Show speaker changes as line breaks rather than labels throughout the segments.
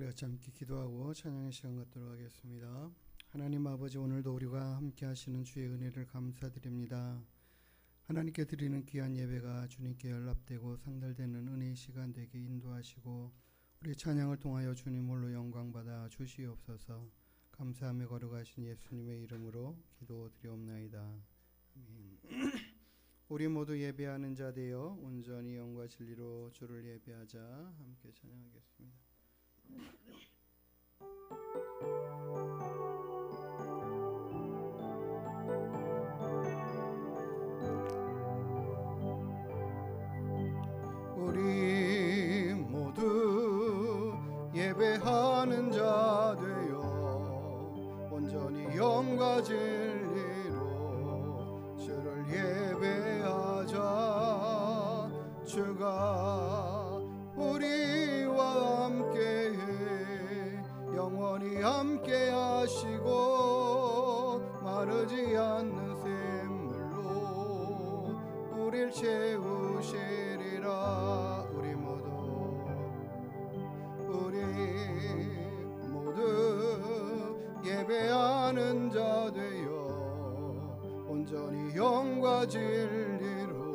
우리 같이 함께 기도하고 찬양의 시간 갖도록 하겠습니다. 하나님 아버지, 오늘도 우리가 함께 하시는 주의 은혜를 감사드립니다. 하나님께 드리는 귀한 예배가 주님께 연락되고 상달되는 은혜의 시간 되게 인도하시고 우리 찬양을 통하여 주님 홀로 영광받아 주시옵소서. 감사하며 걸어가신 예수님의 이름으로 기도드리옵나이다. 아멘. 우리 모두 예배하는 자 되어 온전히 영과 진리로 주를 예배하자. 함께 찬양하겠습니다. 우리 모두 예배하는 자 되어 온전히 영과 진리로 주를 예배하자. 주가 우리와 함께해 영원히 함께 하시고 마르지 않는 샘물로 우릴 채우시리라. 우리 모두 예배하는 자 되어 온전히 영과 진리로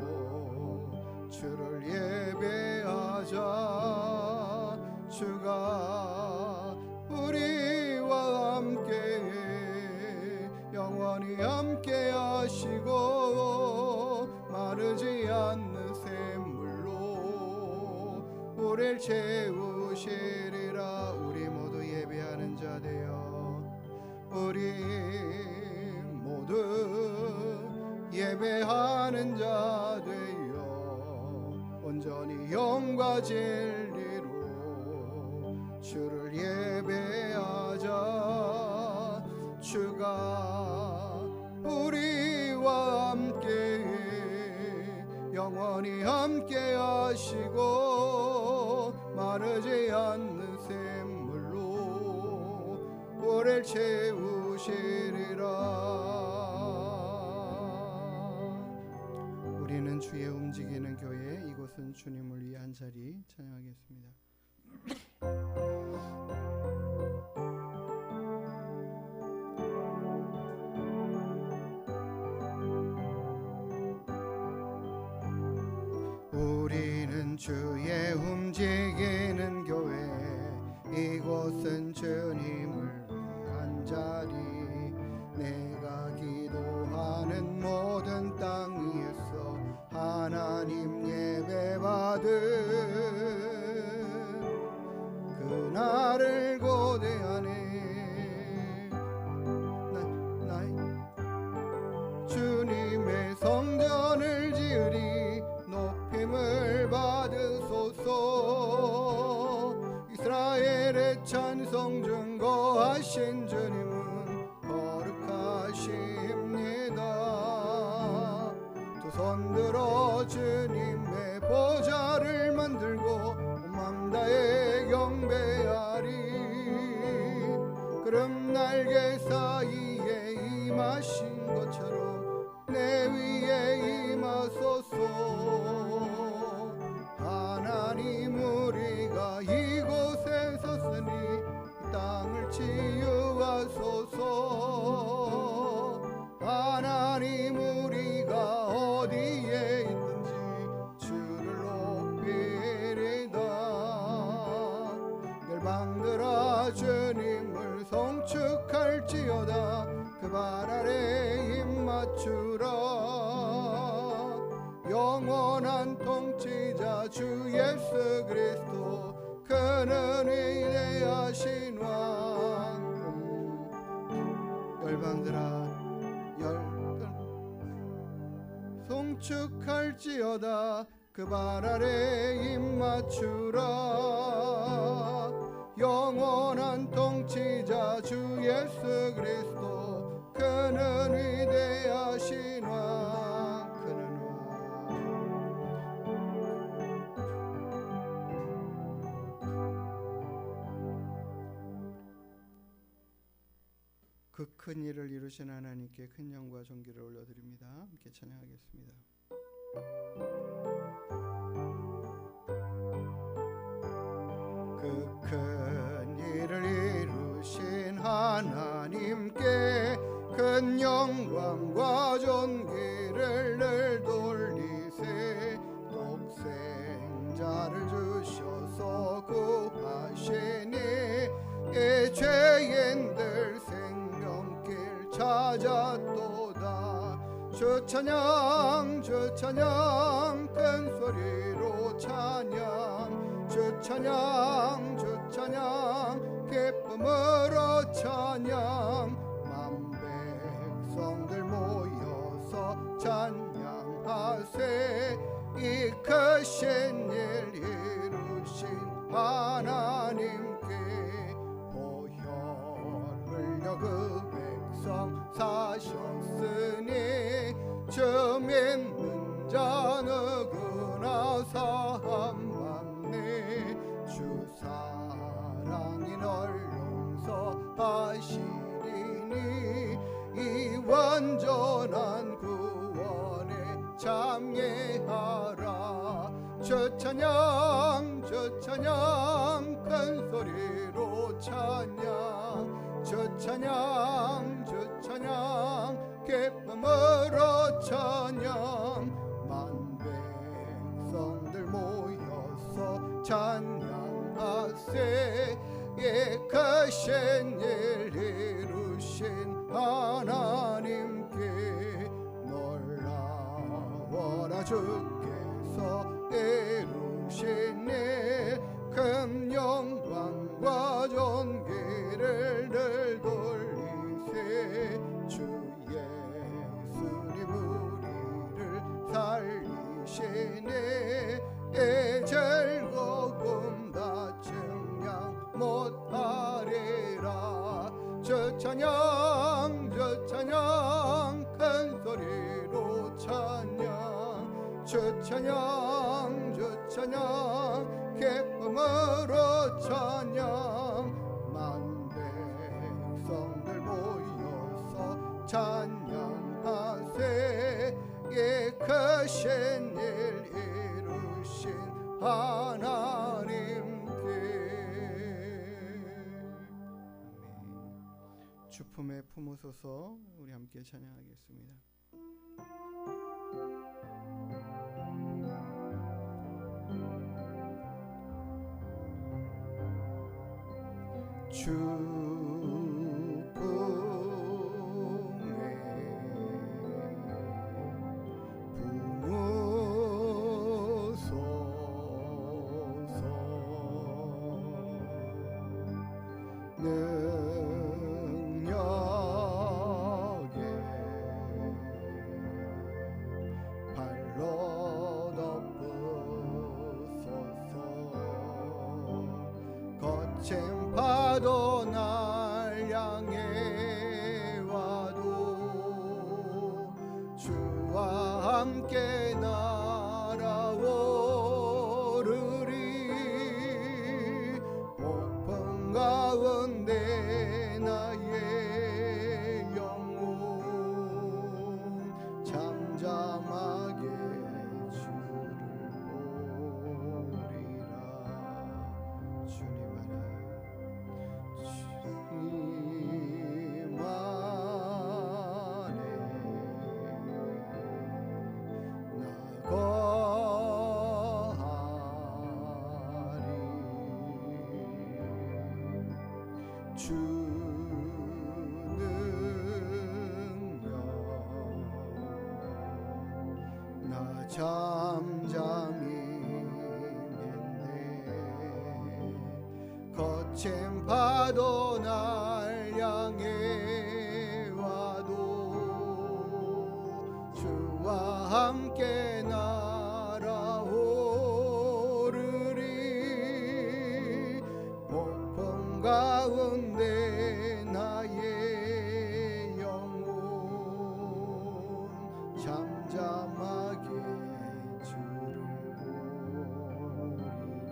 주를 예배하자. 주가 우리와 함께해 영원히 함께 하시고 마르지 않는 샘물로 우릴 채우시리라. 우리 모두 예배하는 자 되어 우리 모두 예배하는 자 되어 온전히 영과 진리로 주를 예배하자. 주가 우리와 함께해 영원히 함께 하시고 마르지 않는 샘물로 우릴 채우시리라. 우리는 주의 움직이는 교회, 이곳은 주님을 위해 한 자리 찬양하겠습니다. 우리는 주의 움직이는 교회, 이곳은 주님을 위한 자리. 내가 기도하는 모든 땅 위에서 하나님 예배받은 그날을 고대하네. 주님의 성전을 지으리 높임을 받으소서. 이스라엘의 찬송 증거하신 주님은 거룩하십니다. 두 손 들어 주님의 보좌를 만들고 온 맘 다해 경배하리. 구름 날개 사이에 임하신 것처럼 내 위에 임하소서. 하나님 우리가 이곳에 섰으니 이 땅을 치유하소서. 하나님 우리가 어디에 있든지 주를 높이리다. 열방들아 주님을 송축할지어다. 그 발 아래 힘 맞추라. 영원한 통치자 주 예수 그리스도, 그는 위대하신 왕. 열방들아 송축할지어다. 그 발 아래 힘 맞추라. 영원한 통치자 주 예수 그리스도, 그는 위대하신 왕. 그는 그 큰 일을 이루신 하나님께 큰 영과 존귀를 올려드립니다. 함께 찬양하겠습니다. 그 큰 이를 이루신 하나님께 큰 영광과 존귀를 늘 돌리세. 독생자를 주셔서 구하시니 이 죄인들 생명길 찾았도다. 주 찬양 주 찬양 큰 소리로 찬양. 주 찬양 주 찬양 기쁨으로 찬양. 백성들 모여서 찬양하세. 이 크신 일 이루신 하나님께 보혈 흘려 그 백성 사셨으니 주 믿는 자 누구나 사함받네. 주 사랑이 널 용서하시리니 이 완전한 구원에 참여하라. 주 찬양 주 찬양 큰 소리로 찬양. 주 찬양 주 찬양 기쁨으로 찬양. 만 백성들 모여서 찬양하세. 이 크신 일 이루신 하나님께 놀라워라. 주께서 이루신 일 큰 영광과 존귀를 늘 돌리세. 주 예수님 우리를 살리시니 이 즐거움 다 증량 못하리라. 주 찬양 주 찬양 큰 소리로 찬양. 주 찬양 주 찬양 기쁨으로 찬양. 만 백성들 모여서 찬양하세. 이 크신 일 이루신 하나님께. 주품에 품으소서. 우리 함께 찬양하겠습니다. 주품에 품으소서. 능력에 발로 덮으소서. 거친 파도 날 향해 와도 주와 함께 날아오르리. 폭풍 가운데 나의 영혼 잠잠하게 주를 보리라. 주님 안에 나 거하리. 주 능력 나 잠잠히 맺네. 거친 파도 날 향해 와도 주와 함께 날아오르리. 폭풍 가운데 나의 영혼 잠잠하게 주를 보리라.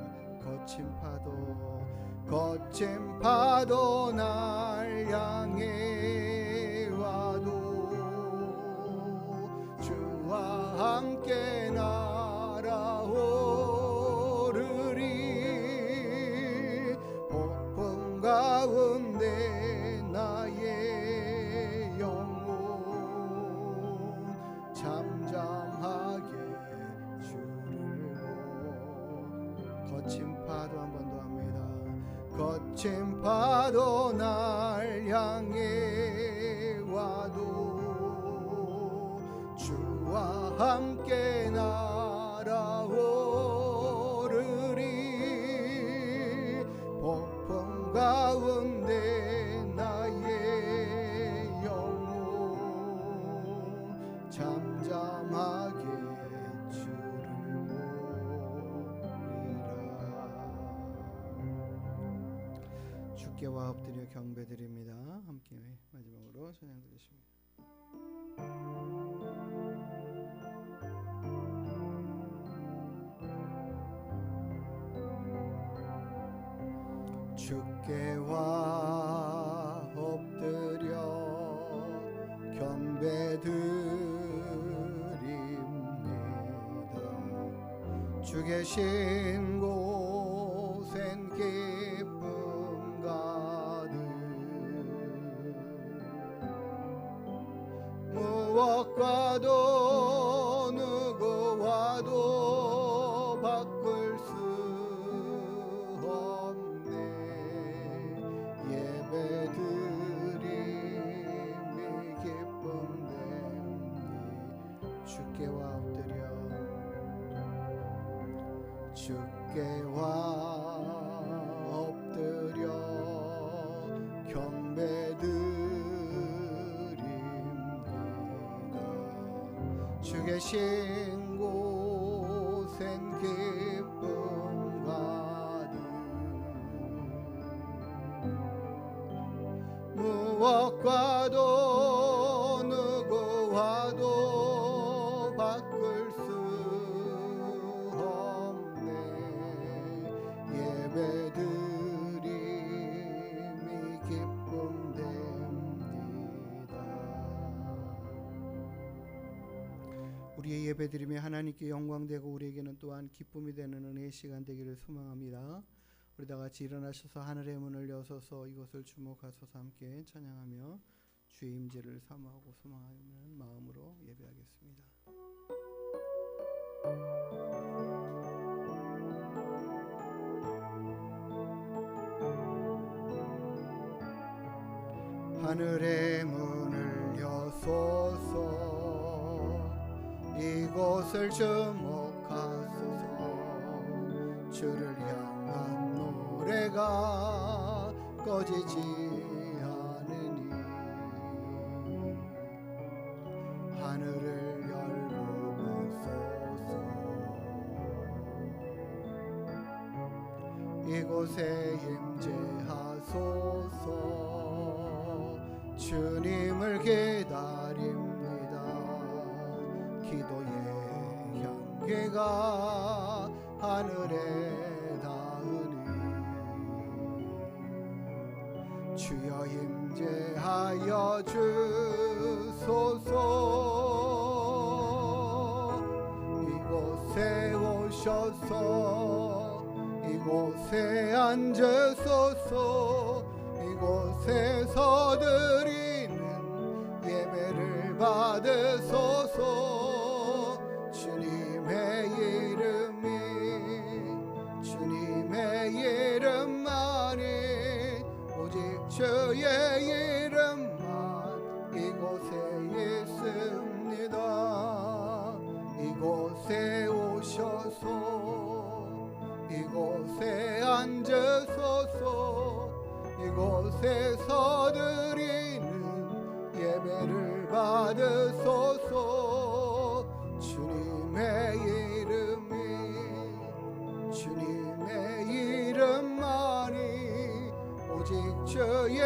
거친 파도 날 향해 와도 주와 함께 날아오르리. 폭풍 가운데 가운데 나의 영혼 잠잠하게 주를 거친 파도 한 번 더 합니다. 거친 파도 날 향해 와도 주와 함께 날아오르리. 폭풍 가운데 나의 영혼 잠잠하게 주를 보리라. 주께와 엎드려 경배드립니다. 함께 마지막으로 찬양 드리십니다. 주께와 엎드려 경배드립니다. 주 계신 곳엔 기쁨 가득 무엇과도 누구와도 바꿀 수 없네. 예배드림이 기쁨되니 주께와 엎드려 경배드립니다. 주 계신 곳엔 기쁨 가득 무엇과도 누구와도 바꿀 수 없네. 예배드림이 기쁨됩니다. 우리의 예배드림이 하나님께 영광되고 우리에게는 또한 기쁨이 되는 은혜의 시간 되기를 소망합니다. 우리 다 같이 일어나셔서 하늘의 문을 여서서 이곳을 주목하소서 함께 찬양하며 주의 임재를 사모하고 소망하는 마음으로 예배하겠습니다. 하늘의 문을 여소서 이곳을 주목하소서. 주를 향한 노래가 꺼지지 않으니 하늘을 열고 보소서. 이곳에 임재하소서. 주님을 기다립니다. 기도의 향기가 하늘에 닿으니 주여 임재하여 주소서. 이곳에 오셔서 이곳에 앉으소서. 이곳에서 드리는 예배를 받으소서. 주님의 주님의 이름만이 오직 주의 이름만 이곳에 있습니다. 이곳에 오셔서 이곳에 앉으소서. 이곳에서 드리는 예배를 받으소서. 주님의 이름만이 오직 주의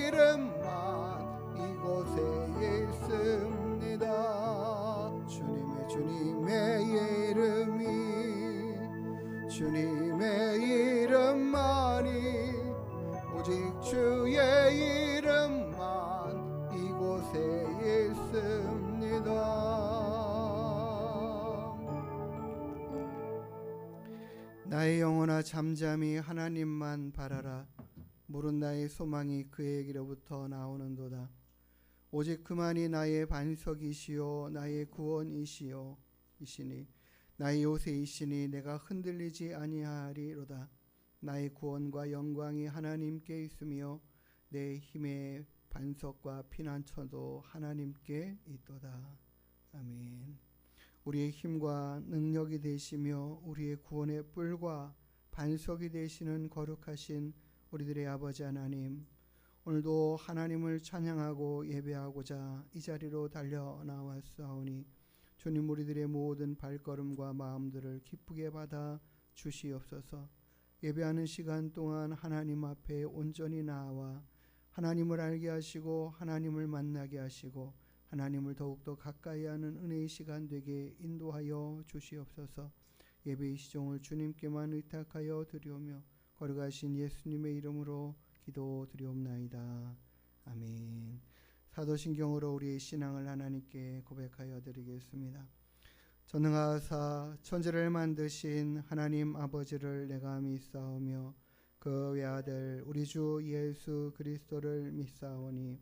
이름만 이곳에 있습니다. 주님의 이름만이 오직 주의 이름만 이곳에 있습니다. 나의 영혼아 잠잠히 하나님만 바라라. 모든 나의 소망이 그에게로부터 나오는도다. 오직 그만이 나의 반석이시요 나의 구원이시요 이시니 나의 요새이시니 내가 흔들리지 아니하리로다. 나의 구원과 영광이 하나님께 있으며 내 힘의 반석과 피난처도 하나님께 있도다. 아멘. 우리의 힘과 능력이 되시며 우리의 구원의 뿔과 반석이 되시는 거룩하신 우리들의 아버지 하나님, 오늘도 하나님을 찬양하고 예배하고자 이 자리로 달려나왔사오니 주님, 우리들의 모든 발걸음과 마음들을 기쁘게 받아 주시옵소서. 예배하는 시간 동안 하나님 앞에 온전히 나와 하나님을 알게 하시고 하나님을 만나게 하시고 하나님을 더욱더 가까이 하는 은혜의 시간 되게 인도하여 주시옵소서. 예배의 시종을 주님께만 의탁하여 드리오며 거룩하신 예수님의 이름으로 기도드리옵나이다. 아멘. 사도신경으로 우리의 신앙을 하나님께 고백하여 드리겠습니다. 전능하사 천지를 만드신 하나님 아버지를 내가 믿사오며 그 외아들 우리 주 예수 그리스도를 믿사오니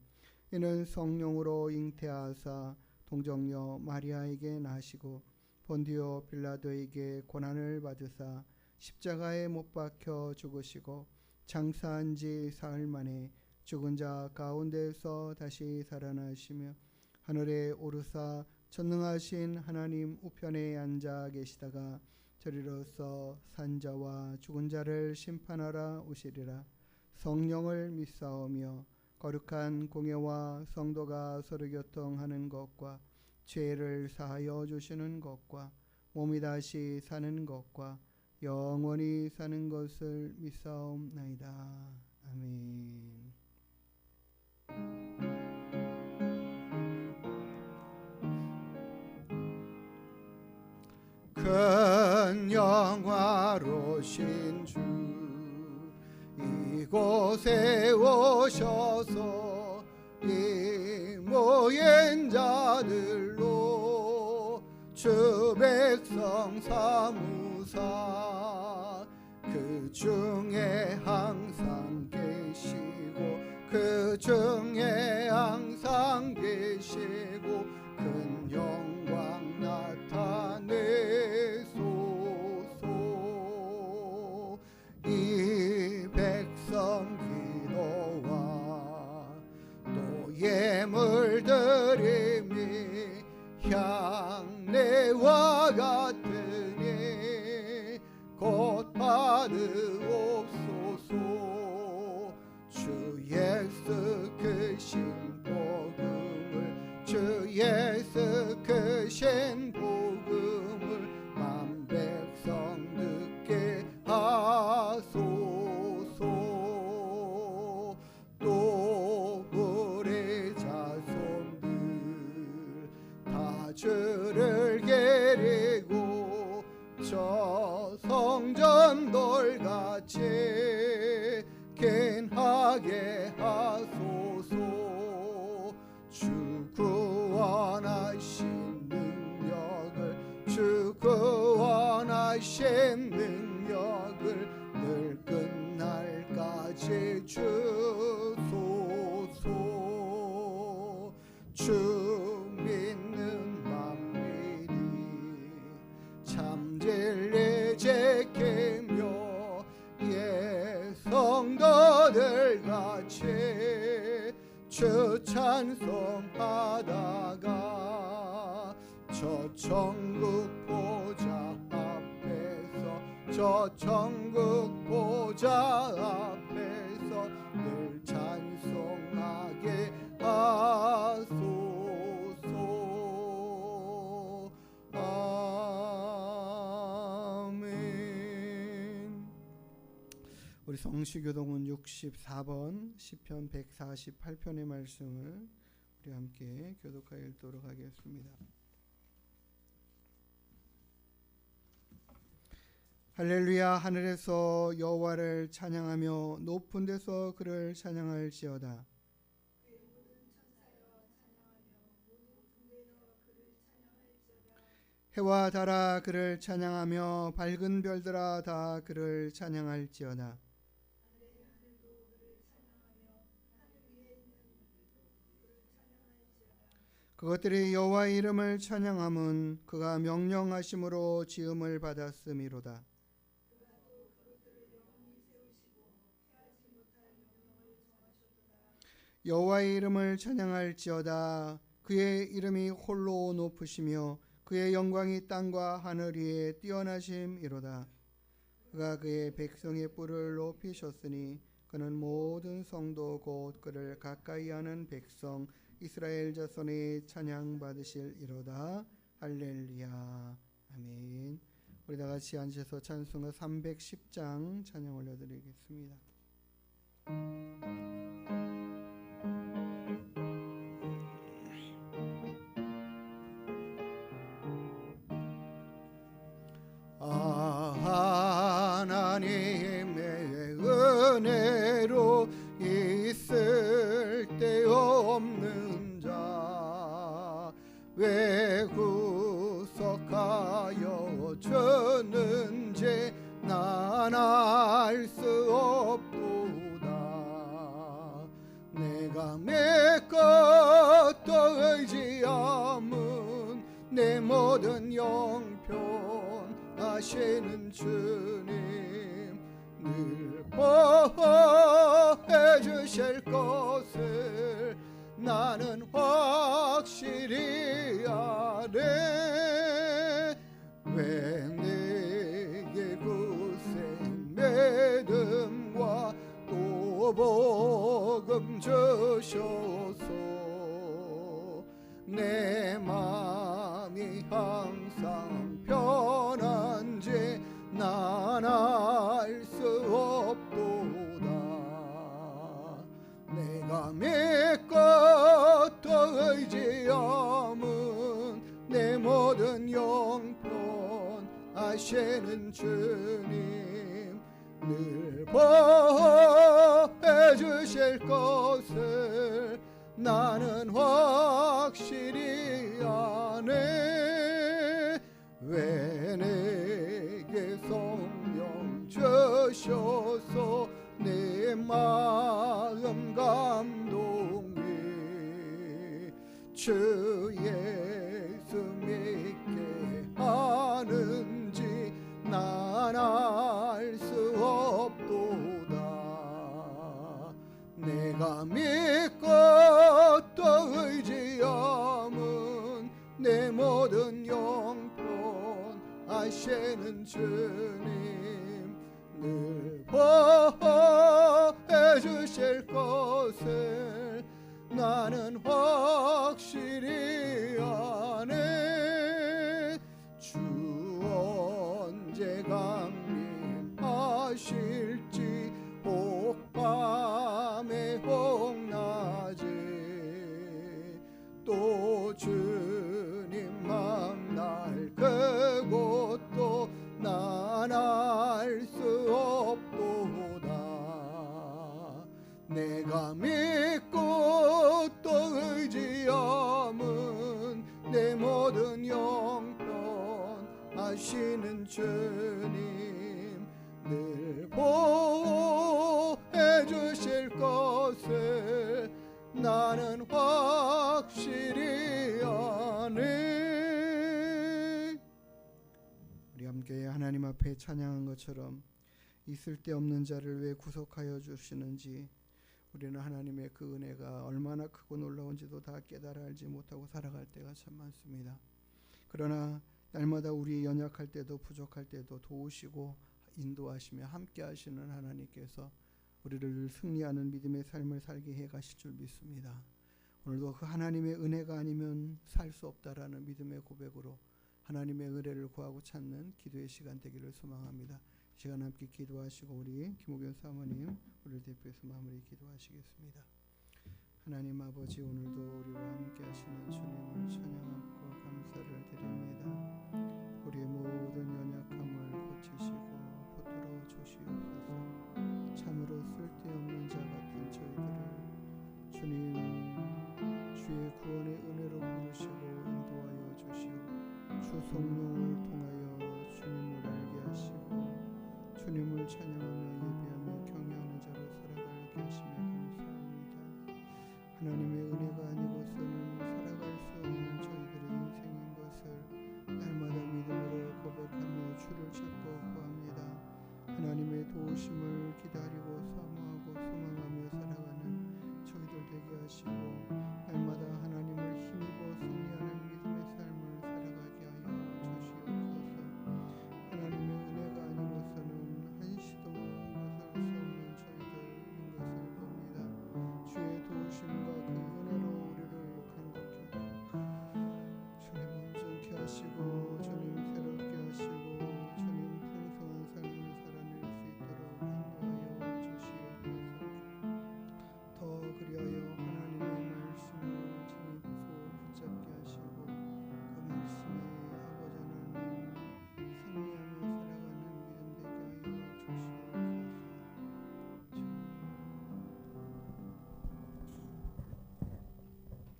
이는 성령으로 잉태하사 동정녀 마리아에게 나시고 본디오 빌라도에게 고난을 받으사 십자가에 못 박혀 죽으시고 장사한 지 사흘 만에 죽은 자 가운데서 다시 살아나시며 하늘에 오르사 전능하신 하나님 우편에 앉아 계시다가 저리로서 산자와 죽은 자를 심판하러 오시리라. 성령을 믿사오며 거룩한 공예와 성도가 서로 교통하는 것과 죄를 사하여 주시는 것과 몸이 다시 사는 것과 영원히 사는 것을 믿사옵나이다. 아멘. 큰 영화로신 주 이곳에 오셔서 이 모인 자들로 주 백성 삼으사 그 중에 항상 계시고 그 중에 항상 계시고 큰 영광 나타내소서. 이 백성 기도와 또 예물 드림이 향내와 같으니 곧 받으옵소서. 주 예수 크신 복음을 주 예수 크신 복음을 만 백성 듣게 하소서. 또 우리 자손들 다 주를 기리고 저 성전 돌같이 견하게 하소서. 주 구원하신 능력을 주 구원하신 능력을 늘 끝날까지 주소서. 주 믿는 만민이 참 진리 지키며 예 성도들 같이 주 찬송하다가 저 천국 보좌 앞에서 저 천국 보좌 앞에서 늘 찬송하게 하소서. 아멘. 우리 성시교동은 64번 시편 148편의 말씀을 우리 함께 교독하여 읽도록 하겠습니다. 할렐루야. 하늘에서 여호와를 찬양하며 높은 데서 그를 찬양할지어다. 해와 달아 그를 찬양하며 밝은 별들아 다 그를 찬양할지어다. 그것들이 여호와의 이름을 찬양함은 그가 명령하심으로 지음을 받았음이로다. 여호와의 이름을 찬양할지어다. 그의 이름이 홀로 높으시며 그의 영광이 땅과 하늘 위에 뛰어나심이로다. 그가 그의 백성의 뿔을 높이셨으니 그는 모든 성도 곧 그를 가까이하는 백성 이스라엘 자손의 찬양 받으실이로다. 할렐루야. 아멘. 우리 다 같이 앉아서 찬송가 310장 찬양 올려드리겠습니다. 하나님의 은혜로 있을 데 없는 자 왜 구속하여 주는지 난 알 수 없도다. 내가 믿고 또 의지함은 내 모든 영편 하시는 주님 늘 보호해 주실 것을 나는 확실히 아네. 왜 내게 굳센 믿음과 또 복음 주셔서 내 마음이 항상 편한지 난 알 수 없도다. 내가 믿고 또 의지함은 내 모든 영편 하시는 주님 늘 보호해 주실 것을 나는 확실히 아네. 왜 내게 성령 주셔서 내 마음 감동이 주 예수 믿게 하는지 난 알 수 없도다. 내가 믿고 또 의지함은 내 모든 영편 하시는 주님 늘 보호해 주실 것을 나는 확실히 아네. 주 언제 강림하실지 혹밤에 혹낮에 또 주님 만날 그곳도 난 알 수 없도다. 내가 믿고 또 의지함은 내 모든 영편 하시는 주님 늘 보호해 주실 것을 나는 확실히 아네. 우리 함께 하나님 앞에 찬양한 것처럼 있을 데 없는 자를 왜 구속하여 주시는지 우리는 하나님의 그 은혜가 얼마나 크고 놀라운지도 다 깨달아 알지 못하고 살아갈 때가 참 많습니다. 그러나 날마다 우리 연약할 때도 부족할 때도 도우시고 인도하시며 함께 하시는 하나님께서 우리를 승리하는 믿음의 삶을 살게 해 가실 줄 믿습니다. 오늘도 그 하나님의 은혜가 아니면 살 수 없다라는 믿음의 고백으로 하나님의 은혜를 구하고 찾는 기도의 시간 되기를 소망합니다. 이 시간 함께 기도하시고 우리 김옥연 사모님 우리를 대표해서 마무리 기도하시겠습니다. 하나님 아버지, 오늘도 우리와 함께 하시는 주님을 찬양하고 감사를 드립니다. 우리의 모든 연약함을 고치시고 붙들어 주시옵소서. 참으로 쓸데없는 자 같은 저희들을 주님 주의 구원의 은혜로 부르시고 인도하여 주시오. 주 성령을 통하여 주님을 알게 하시고 주님을 찬양하며 예배하며 경외하는 자로 살아가게 하시며 감사합니다. 하나님의 은혜가 아니고서는 살아갈 수 없는 도우심을 기다리고 사모하고 소망하며 살아가는 저희들 되게 하시고 날마다 하나님을 힘입어 승리하는 믿음의 삶을 살아가게 하여 주시옵소서. 하나님의 은혜가 아니고서는 한시도 벗어날 수 없는 저희들인 것을 봅니다. 주의 도우심과 그 은혜로 우리를 강건케 하시고 주님 온전케 하시고 주님 새롭게 하시고 주님 풍성한 삶을 살아낼 수 있도록 인도하여 주시옵소서. 더 그리하여 하나님의 말씀을 힘입고 붙잡게 하시고 그 말씀에 아버지 하나님 승리하며 살아가는 믿음 되게 하여 주시옵소서.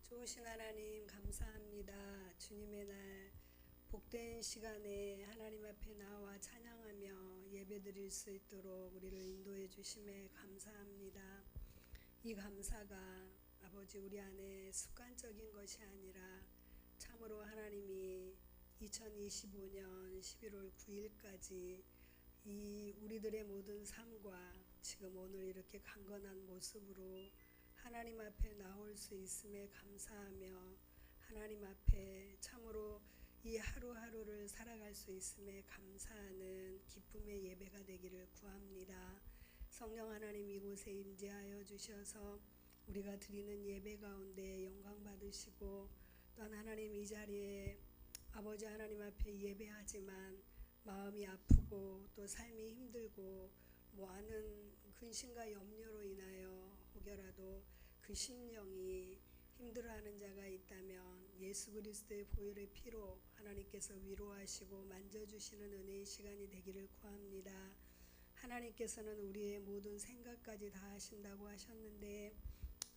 좋으신 하나님 감사합니다. 주님의 날 복된 시간에 하나님 앞에 나와 찬양하며 예배드릴 수 있도록 우리를 인도해 주심에 감사합니다. 이 감사가 아버지 우리 안에 습관적인 것이 아니라 참으로 하나님이 2025년 11월 9일까지 이 우리들의 모든 삶과 지금 오늘 이렇게 강건한 모습으로 하나님 앞에 나올 수 있음에 감사하며 하나님 앞에 참으로 이 하루하루를 살아갈 수 있음에 감사하는 기쁨의 예배가 되기를 구합니다. 성령 하나님 이곳에 임재하여 주셔서 우리가 드리는 예배 가운데 영광 받으시고 또한 하나님 이 자리에 아버지 하나님 앞에 예배하지만 마음이 아프고 또 삶이 힘들고 많은 근심과 염려로 인하여 혹여라도 그 심령이 힘들어하는 자가 있다면 예수 그리스도의 보혈의 피로 하나님께서 위로하시고 만져주시는 은혜의 시간이 되기를 구합니다. 하나님께서는 우리의 모든 생각까지 다 하신다고 하셨는데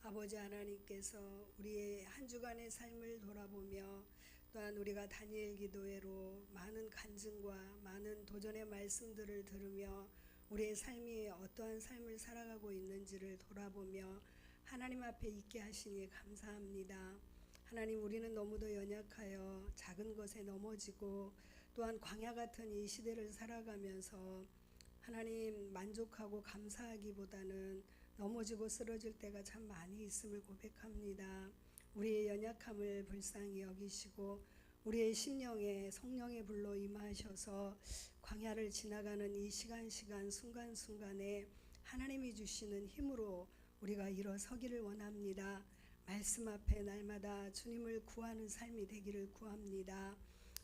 아버지 하나님께서 우리의 한 주간의 삶을 돌아보며 또한 우리가 다니엘 기도회로 많은 간증과 많은 도전의 말씀들을 들으며 우리의 삶이 어떠한 삶을 살아가고 있는지를 돌아보며 하나님 앞에 있게 하시니 감사합니다. 하나님 우리는 너무도 연약하여 작은 것에 넘어지고 또한 광야 같은 이 시대를 살아가면서 하나님 만족하고 감사하기보다는 넘어지고 쓰러질 때가 참 많이 있음을 고백합니다. 우리의 연약함을 불쌍히 여기시고 우리의 심령에 성령의 불로 임하셔서 광야를 지나가는 이 시간 순간순간에 하나님이 주시는 힘으로 우리가 일어서기를 원합니다. 말씀 앞에 날마다 주님을 구하는 삶이 되기를 구합니다.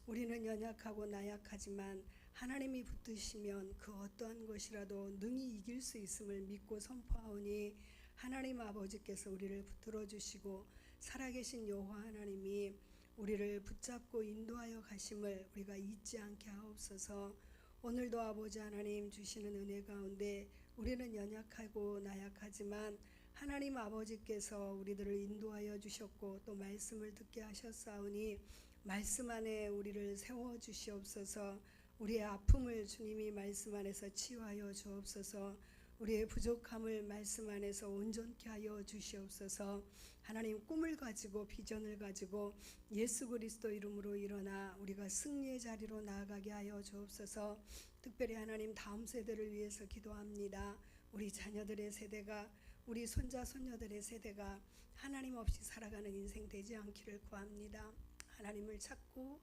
우리는 연약하고 나약하지만 하나님이 붙드시면 그 어떠한 것이라도 능히 이길 수 있음을 믿고 선포하오니 하나님 아버지께서 우리를 붙들어 주시고 살아계신 여호와 하나님이 우리를 붙잡고 인도하여 가심을 우리가 잊지 않게 하옵소서. 오늘도 아버지 하나님 주시는 은혜 가운데 우리는 연약하고 나약하지만 하나님 아버지께서 우리들을 인도하여 주셨고 또 말씀을 듣게 하셨사오니 말씀 안에 우리를 세워 주시옵소서. 우리의 아픔을 주님이 말씀 안에서 치유하여 주옵소서. 우리의 부족함을 말씀 안에서 온전케 하여 주시옵소서. 하나님 꿈을 가지고 비전을 가지고 예수 그리스도 이름으로 일어나 우리가 승리의 자리로 나아가게 하여 주옵소서. 특별히 하나님 다음 세대를 위해서 기도합니다. 우리 자녀들의 세대가 우리 손자 손녀들의 세대가 하나님 없이 살아가는 인생 되지 않기를 구합니다. 하나님을 찾고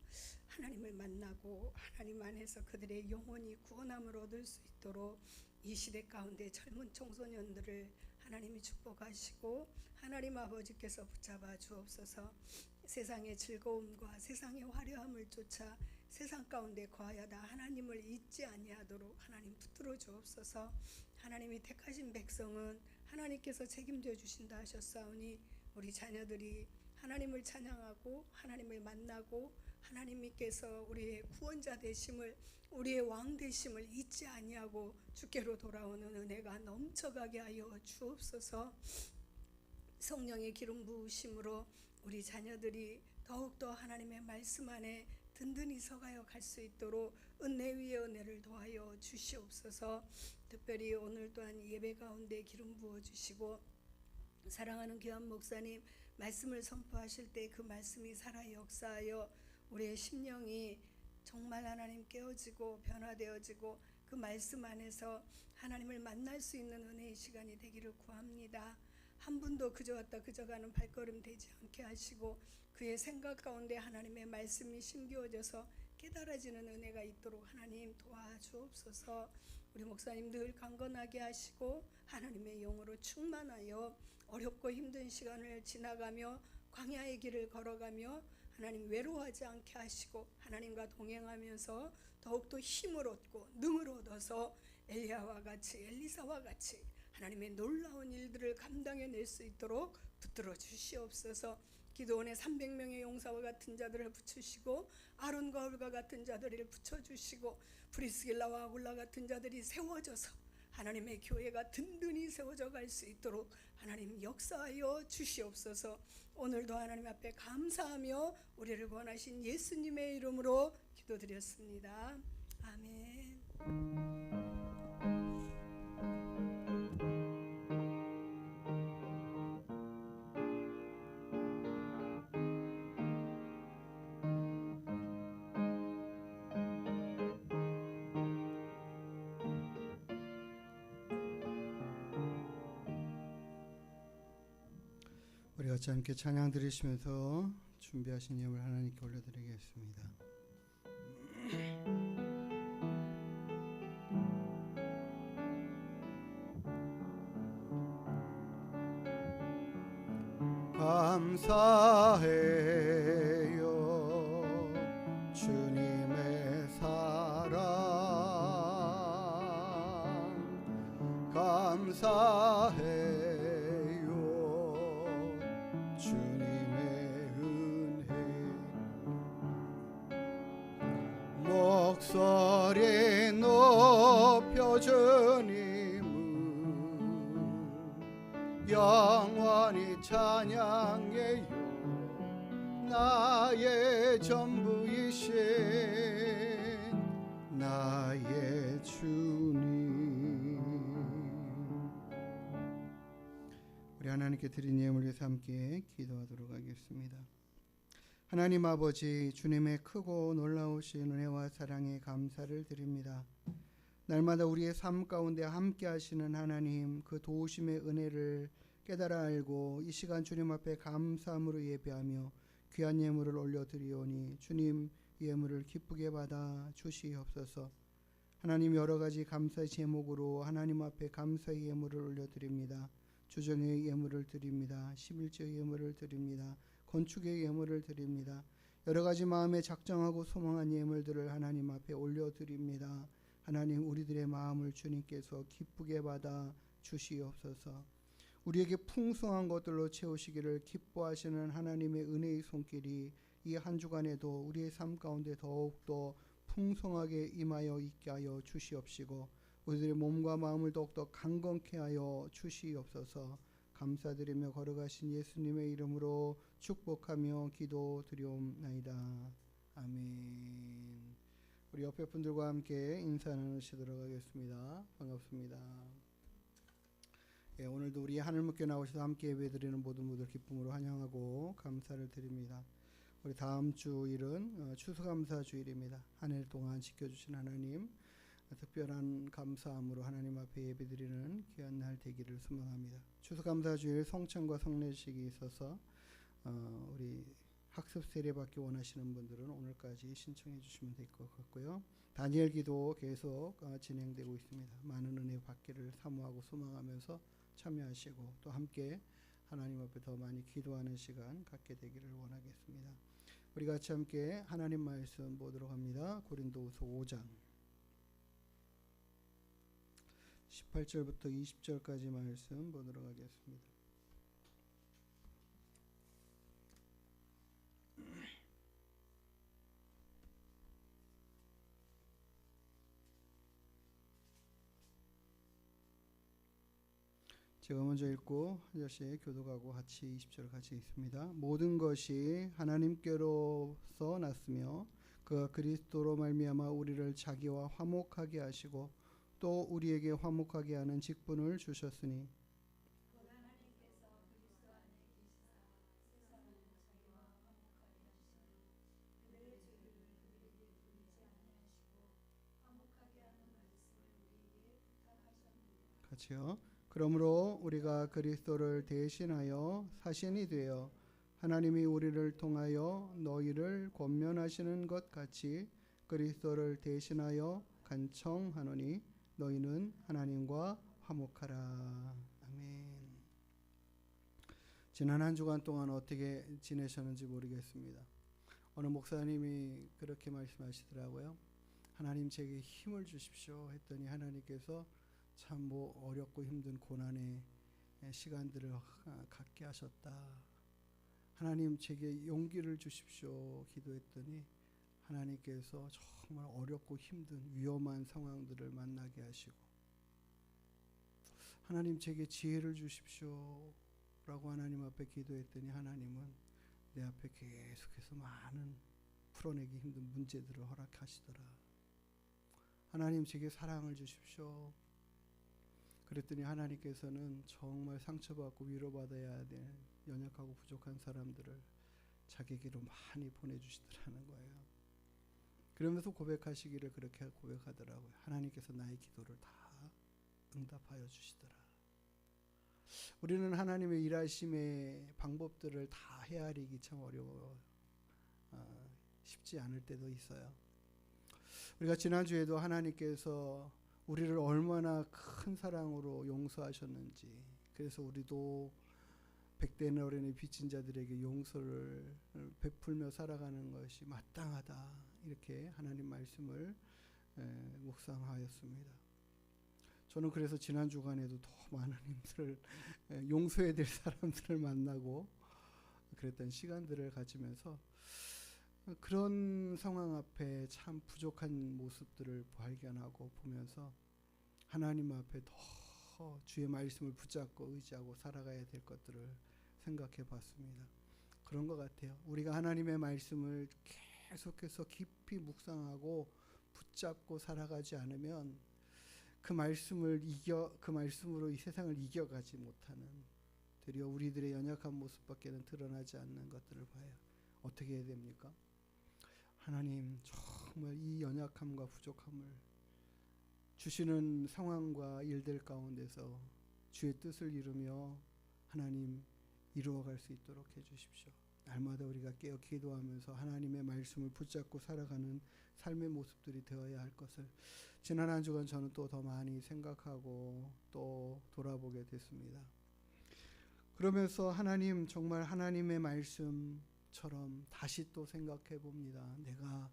하나님을 만나고 하나님 안에서 그들의 영혼이 구원함을 얻을 수 있도록 이 시대 가운데 젊은 청소년들을 하나님이 축복하시고 하나님 아버지께서 붙잡아 주옵소서. 세상의 즐거움과 세상의 화려함을 쫓아 세상 가운데 거하여다 하나님을 잊지 아니하도록 하나님 붙들어 주옵소서. 하나님이 택하신 백성은 하나님께서 책임져 주신다 하셨사오니 우리 자녀들이 하나님을 찬양하고 하나님을 만나고 하나님께서 우리의 구원자 되심을 우리의 왕 되심을 잊지 아니하고 주께로 돌아오는 은혜가 넘쳐가게 하여 주옵소서. 성령의 기름 부으심으로 우리 자녀들이 더욱더 하나님의 말씀 안에 든든히 서가여 갈 수 있도록 은혜 위에 은혜를 더하여 주시옵소서. 특별히 오늘 또한 예배 가운데 기름 부어주시고 사랑하는 귀한 목사님 말씀을 선포하실 때 그 말씀이 살아 역사하여 우리의 심령이 정말 하나님 깨어지고 변화되어지고 그 말씀 안에서 하나님을 만날 수 있는 은혜의 시간이 되기를 구합니다. 한 분도 그저 왔다 그저 가는 발걸음 되지 않게 하시고 그의 생각 가운데 하나님의 말씀이 심기어져서 깨달아지는 은혜가 있도록 하나님 도와주옵소서. 우리 목사님 늘 강건하게 하시고 하나님의 영으로 충만하여 어렵고 힘든 시간을 지나가며 광야의 길을 걸어가며 하나님 외로워하지 않게 하시고 하나님과 동행하면서 더욱더 힘을 얻고 능을 얻어서 엘리야와 같이 엘리사와 같이 하나님의 놀라운 일들을 감당해낼 수 있도록 붙들어 주시옵소서. 기드온의 300명의 용사와 같은 자들을 붙이시고 아론과 홀과 같은 자들을 붙여주시고 브리스길라와 아굴라 같은 자들이 세워져서 하나님의 교회가 든든히 세워져 갈 수 있도록 하나님 역사하여 주시옵소서. 오늘도 하나님 앞에 감사하며 우리를 구원하신 예수님의 이름으로 기도드렸습니다. 아멘.
우리 같이 함께 찬양 드리시면서 준비하신 예물 하나님께 올려드리겠습니다. 감사해요 주님의 사랑, 감사해요 주님의 은혜. 목소리 높여 주님을 영원히 찬양해요. 나의 전부이신 나의 주님. 우리 하나님께 드린 예물 위해서 함께 기도하도록 하겠습니다. 하나님 아버지, 주님의 크고 놀라우신 은혜와 사랑에 감사를 드립니다. 날마다 우리의 삶 가운데 함께 하시는 하나님, 그 도우심의 은혜를 깨달아 알고 이 시간 주님 앞에 감사함으로 예배하며 귀한 예물을 올려드리오니 주님 예물을 기쁘게 받아 주시옵소서. 하나님, 여러 가지 감사의 제목으로 하나님 앞에 감사의 예물을 올려드립니다. 주정의 예물을 드립니다. 11조의 예물을 드립니다. 건축의 예물을 드립니다. 여러 가지 마음에 작정하고 소망한 예물들을 하나님 앞에 올려드립니다. 하나님, 우리들의 마음을 주님께서 기쁘게 받아 주시옵소서. 우리에게 풍성한 것들로 채우시기를 기뻐하시는 하나님의 은혜의 손길이 이 한 주간에도 우리의 삶 가운데 더욱더 풍성하게 임하여 있게 하여 주시옵시고 우리들의 몸과 마음을 더욱더 강건케 하여 주시옵소서. 감사드리며 걸어가신 예수님의 이름으로 축복하며 기도드리옵나이다. 아멘. 우리 옆에 분들과 함께 인사 나누시도록 하겠습니다. 반갑습니다. 예, 오늘도 우리 하늘문께 나오셔서 함께 예배드리는 모든 분들 기쁨으로 환영하고 감사를 드립니다. 우리 다음 주일은 추수감사 주일입니다. 한 해 동안 지켜주신 하나님, 특별한 감사함으로 하나님 앞에 예배드리는 귀한 날 되기를 소망합니다. 추수감사 주일 성찬과 성례식이 있어서 우리 학습 세례 받기 원하시는 분들은 오늘까지 신청해 주시면 될 것 같고요. 다니엘 기도 계속 진행되고 있습니다. 많은 은혜 받기를 사모하고 소망하면서 참여하시고 또 함께 하나님 앞에 더 많이 기도하는 시간 갖게 되기를 원하겠습니다. 우리 같이 함께 하나님 말씀 보도록 합니다. 고린도후서 5장 18절부터 20절까지 말씀 보도록 하겠습니다. 제가 먼저 읽고 한 절씩 교독하고 같이 20절 같이 읽습니다. 모든 것이 하나님께로서 났으며 그가 그리스도로 말미암아 우리를 자기와 화목하게 하시고 또 우리에게 화목하게 하는 직분을 주셨으니 같이요. 그러므로 우리가 그리스도를 대신하여 사신이 되어 하나님이 우리를 통하여 너희를 권면하시는 것 같이 그리스도를 대신하여 간청하노니 너희는 하나님과 화목하라. 아멘. 지난 한 주간 동안 어떻게 지내셨는지 모르겠습니다. 어느 목사님이 그렇게 말씀하시더라고요. 하나님 제게 힘을 주십시오 했더니 하나님께서 참 어렵고 힘든 고난의 시간들을 갖게 하셨다. 하나님 제게 용기를 주십시오 기도했더니 하나님께서 정말 어렵고 힘든 위험한 상황들을 만나게 하시고, 하나님 제게 지혜를 주십시오 라고 하나님 앞에 기도했더니 하나님은 내 앞에 계속해서 많은 풀어내기 힘든 문제들을 허락하시더라. 하나님 제게 사랑을 주십시오. 그랬더니 하나님께서는 정말 상처받고 위로받아야 될 연약하고 부족한 사람들을 자기에게로 많이 보내주시더라는 거예요. 그러면서 고백하시기를 그렇게 고백하더라고요. 하나님께서 나의 기도를 다 응답하여 주시더라. 우리는 하나님의 일하심의 방법들을 다 헤아리기 참 어려워요. 쉽지 않을 때도 있어요. 우리가 지난주에도 하나님께서 우리를 얼마나 큰 사랑으로 용서하셨는지, 그래서 우리도 백대는 어린이 빚진 자들에게 용서를 베풀며 살아가는 것이 마땅하다, 이렇게 하나님 말씀을 묵상하였습니다. 저는 그래서 지난 주간에도 더 많은 힘들을 용서해야 될 사람들을 만나고 그랬던 시간들을 가지면서 그런 상황 앞에 참 부족한 모습들을 발견하고 보면서 하나님 앞에 더 주의 말씀을 붙잡고 의지하고 살아가야 될 것들을 생각해 봤습니다. 그런 것 같아요. 우리가 하나님의 말씀을 계속해서 깊이 묵상하고 붙잡고 살아가지 않으면 그 말씀으로 이 세상을 이겨가지 못하는, 되려 우리들의 연약한 모습밖에는 드러나지 않는 것들을 봐요. 어떻게 해야 됩니까? 하나님 정말 이 연약함과 부족함을 주시는 상황과 일들 가운데서 주의 뜻을 이루며 하나님 이루어갈 수 있도록 해주십시오. 날마다 우리가 깨어 기도하면서 하나님의 말씀을 붙잡고 살아가는 삶의 모습들이 되어야 할 것을 지난 한 주간 저는 또 더 많이 생각하고 또 돌아보게 됐습니다. 그러면서 하나님, 정말 하나님의 말씀처럼 다시 또 생각해 봅니다. 내가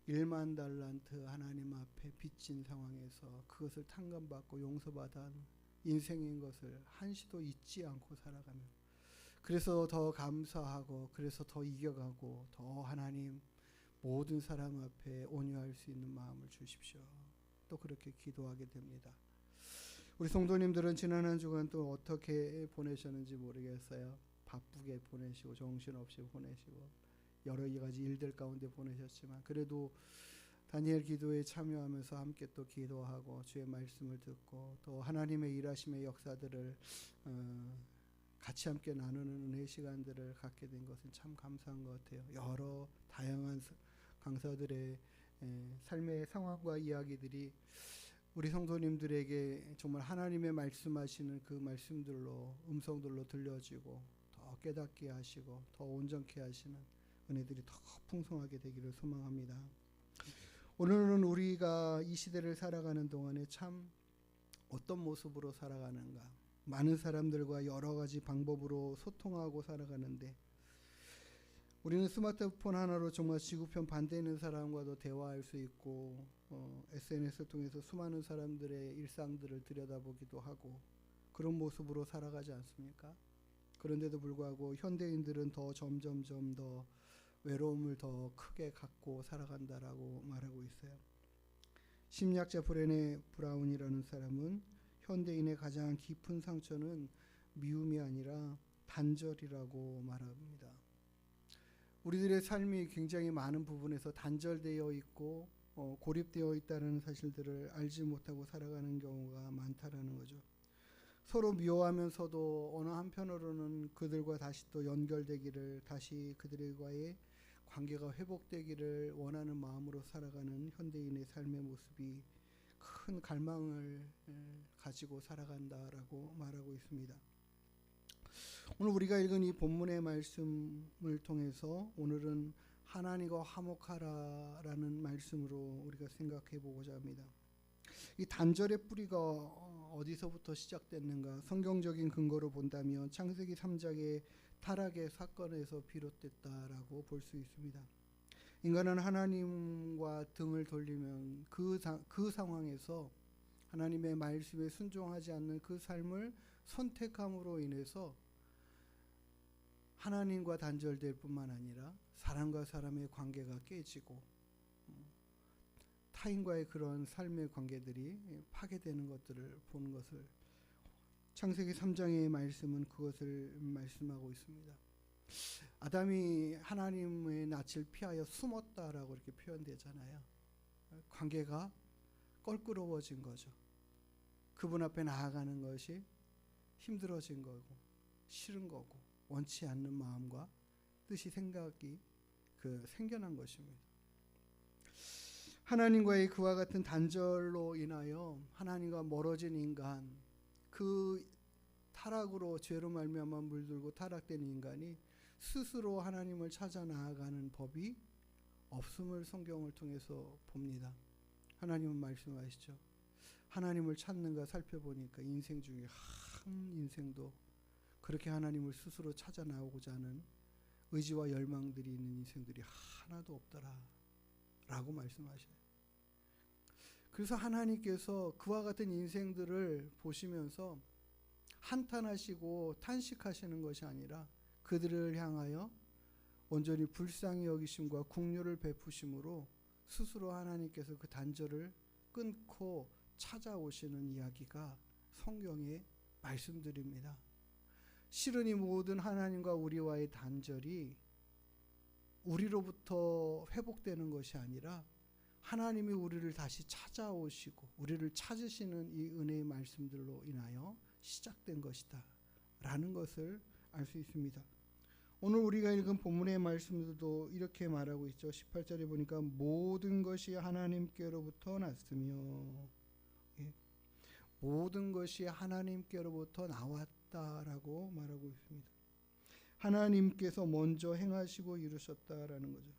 1만 달란트 하나님 앞에 빚진 상황에서 그것을 탕감받고 용서받아 인생인 것을 한시도 잊지 않고 살아가며, 그래서 더 감사하고 그래서 더 이겨가고 더 하나님 모든 사람 앞에 온유할 수 있는 마음을 주십시오. 또 그렇게 기도하게 됩니다. 우리 성도님들은 지난 한 주간 또 어떻게 보내셨는지 모르겠어요. 바쁘게 보내시고 정신없이 보내시고 여러 가지 일들 가운데 보내셨지만 그래도 다니엘 기도에 참여하면서 함께 또 기도하고 주의 말씀을 듣고 또 하나님의 일하심의 역사들을 같이 함께 나누는 은혜 시간들을 갖게 된 것은 참 감사한 것 같아요. 여러 다양한 강사들의 삶의 상황과 이야기들이 우리 성도님들에게 정말 하나님의 말씀하시는 그 말씀들로 음성들로 들려지고 더 깨닫게 하시고 더 온전케 하시는 은혜들이 더 풍성하게 되기를 소망합니다. 오늘은 우리가 이 시대를 살아가는 동안에 참 어떤 모습으로 살아가는가, 많은 사람들과 여러 가지 방법으로 소통하고 살아가는데 우리는 스마트폰 하나로 정말 지구편 반대에 있는 사람과도 대화할 수 있고 SNS를 통해서 수많은 사람들의 일상들을 들여다보기도 하고 그런 모습으로 살아가지 않습니까? 그런데도 불구하고 현대인들은 더 점점점 더 외로움을 더 크게 갖고 살아간다라고 말하고 있어요. 심리학자 브레네 브라운이라는 사람은 현대인의 가장 깊은 상처는 미움이 아니라 단절이라고 말합니다. 우리들의 삶이 굉장히 많은 부분에서 단절되어 있고 고립되어 있다는 사실들을 알지 못하고 살아가는 경우가 많다라는 거죠. 서로 미워하면서도 어느 한편으로는 그들과 다시 또 연결되기를, 다시 그들과의 관계가 회복되기를 원하는 마음으로 살아가는 현대인의 삶의 모습이 큰 갈망을 가지고 살아간다라고 말하고 있습니다. 오늘 우리가 읽은 이 본문의 말씀을 통해서 오늘은 하나님과 화목하라라는 말씀으로 우리가 생각해 보고자 합니다. 이 단절의 뿌리가 어디서부터 시작됐는가? 성경적인 근거로 본다면 창세기 3장의 타락의 사건에서 비롯됐다라고 볼 수 있습니다. 인간은 하나님과 등을 돌리면 그 상황에서 하나님의 말씀에 순종하지 않는 그 삶을 선택함으로 인해서 하나님과 단절될 뿐만 아니라 사람과 사람의 관계가 깨지고 타인과의 그런 삶의 관계들이 파괴되는 것들을 보는 것을 창세기 3장의 말씀은 그것을 말씀하고 있습니다. 아담이 하나님의 낯을 피하여 숨었다라고 이렇게 표현되잖아요. 관계가 껄끄러워진 거죠. 그분 앞에 나아가는 것이 힘들어진 거고 싫은 거고 원치 않는 마음과 뜻이 생각이 생겨난 것입니다. 하나님과의 그와 같은 단절로 인하여 하나님과 멀어진 인간, 그 타락으로 죄로 말미암아 물들고 타락된 인간이 스스로 하나님을 찾아 나아가는 법이 없음을 성경을 통해서 봅니다. 하나님은 말씀하시죠. 하나님을 찾는가 살펴보니까 인생 중에 한 인생도 그렇게 하나님을 스스로 찾아 나오고자 하는 의지와 열망들이 있는 인생들이 하나도 없더라 라고 말씀하셔요. 그래서 하나님께서 그와 같은 인생들을 보시면서 한탄하시고 탄식하시는 것이 아니라 그들을 향하여 온전히 불쌍히 여기심과 긍휼을 베푸심으로 스스로 하나님께서 그 단절을 끊고 찾아오시는 이야기가 성경의 말씀들입니다. 실은 이 모든 하나님과 우리와의 단절이 우리로부터 회복되는 것이 아니라 하나님이 우리를 다시 찾아오시고 우리를 찾으시는 이 은혜의 말씀들로 인하여 시작된 것이다 라는 것을 알 수 있습니다. 오늘 우리가 읽은 본문의 말씀들도 이렇게 말하고 있죠. 18절에 보니까 모든 것이 하나님께로부터 났으며, 모든 것이 하나님께로부터 나왔다라고 말하고 있습니다. 하나님께서 먼저 행하시고 이루셨다라는 거죠.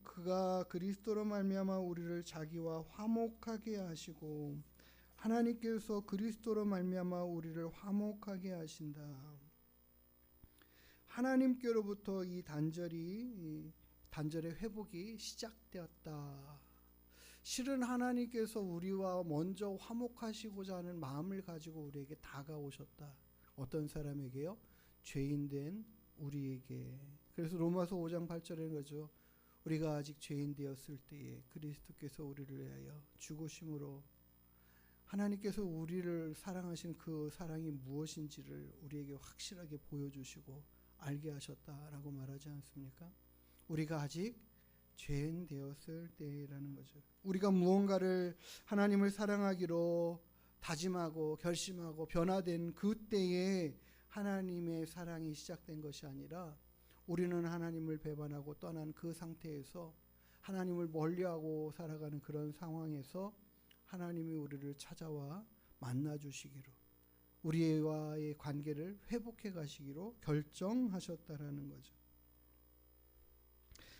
그가 그리스도로 말미암아 우리를 자기와 화목하게 하시고, 하나님께서 그리스도로 말미암아 우리를 화목하게 하신다. 하나님께로부터 이 단절의 회복이 시작되었다. 실은 하나님께서 우리와 먼저 화목하시고자 하는 마음을 가지고 우리에게 다가오셨다. 어떤 사람에게요? 죄인된 우리에게. 그래서 로마서 5장 8절에 거죠. 우리가 아직 죄인 되었을 때에 그리스도께서 우리를 위하여 죽으심으로 하나님께서 우리를 사랑하신 그 사랑이 무엇인지를 우리에게 확실하게 보여주시고 알게 하셨다라고 말하지 않습니까? 우리가 아직 죄인 되었을 때라는 거죠. 우리가 무언가를 하나님을 사랑하기로 다짐하고 결심하고 변화된 그때에 하나님의 사랑이 시작된 것이 아니라 우리는 하나님을 배반하고 떠난 그 상태에서 하나님을 멀리하고 살아가는 그런 상황에서 하나님이 우리를 찾아와 만나주시기로 우리와의 관계를 회복해 가시기로 결정하셨다라는 거죠.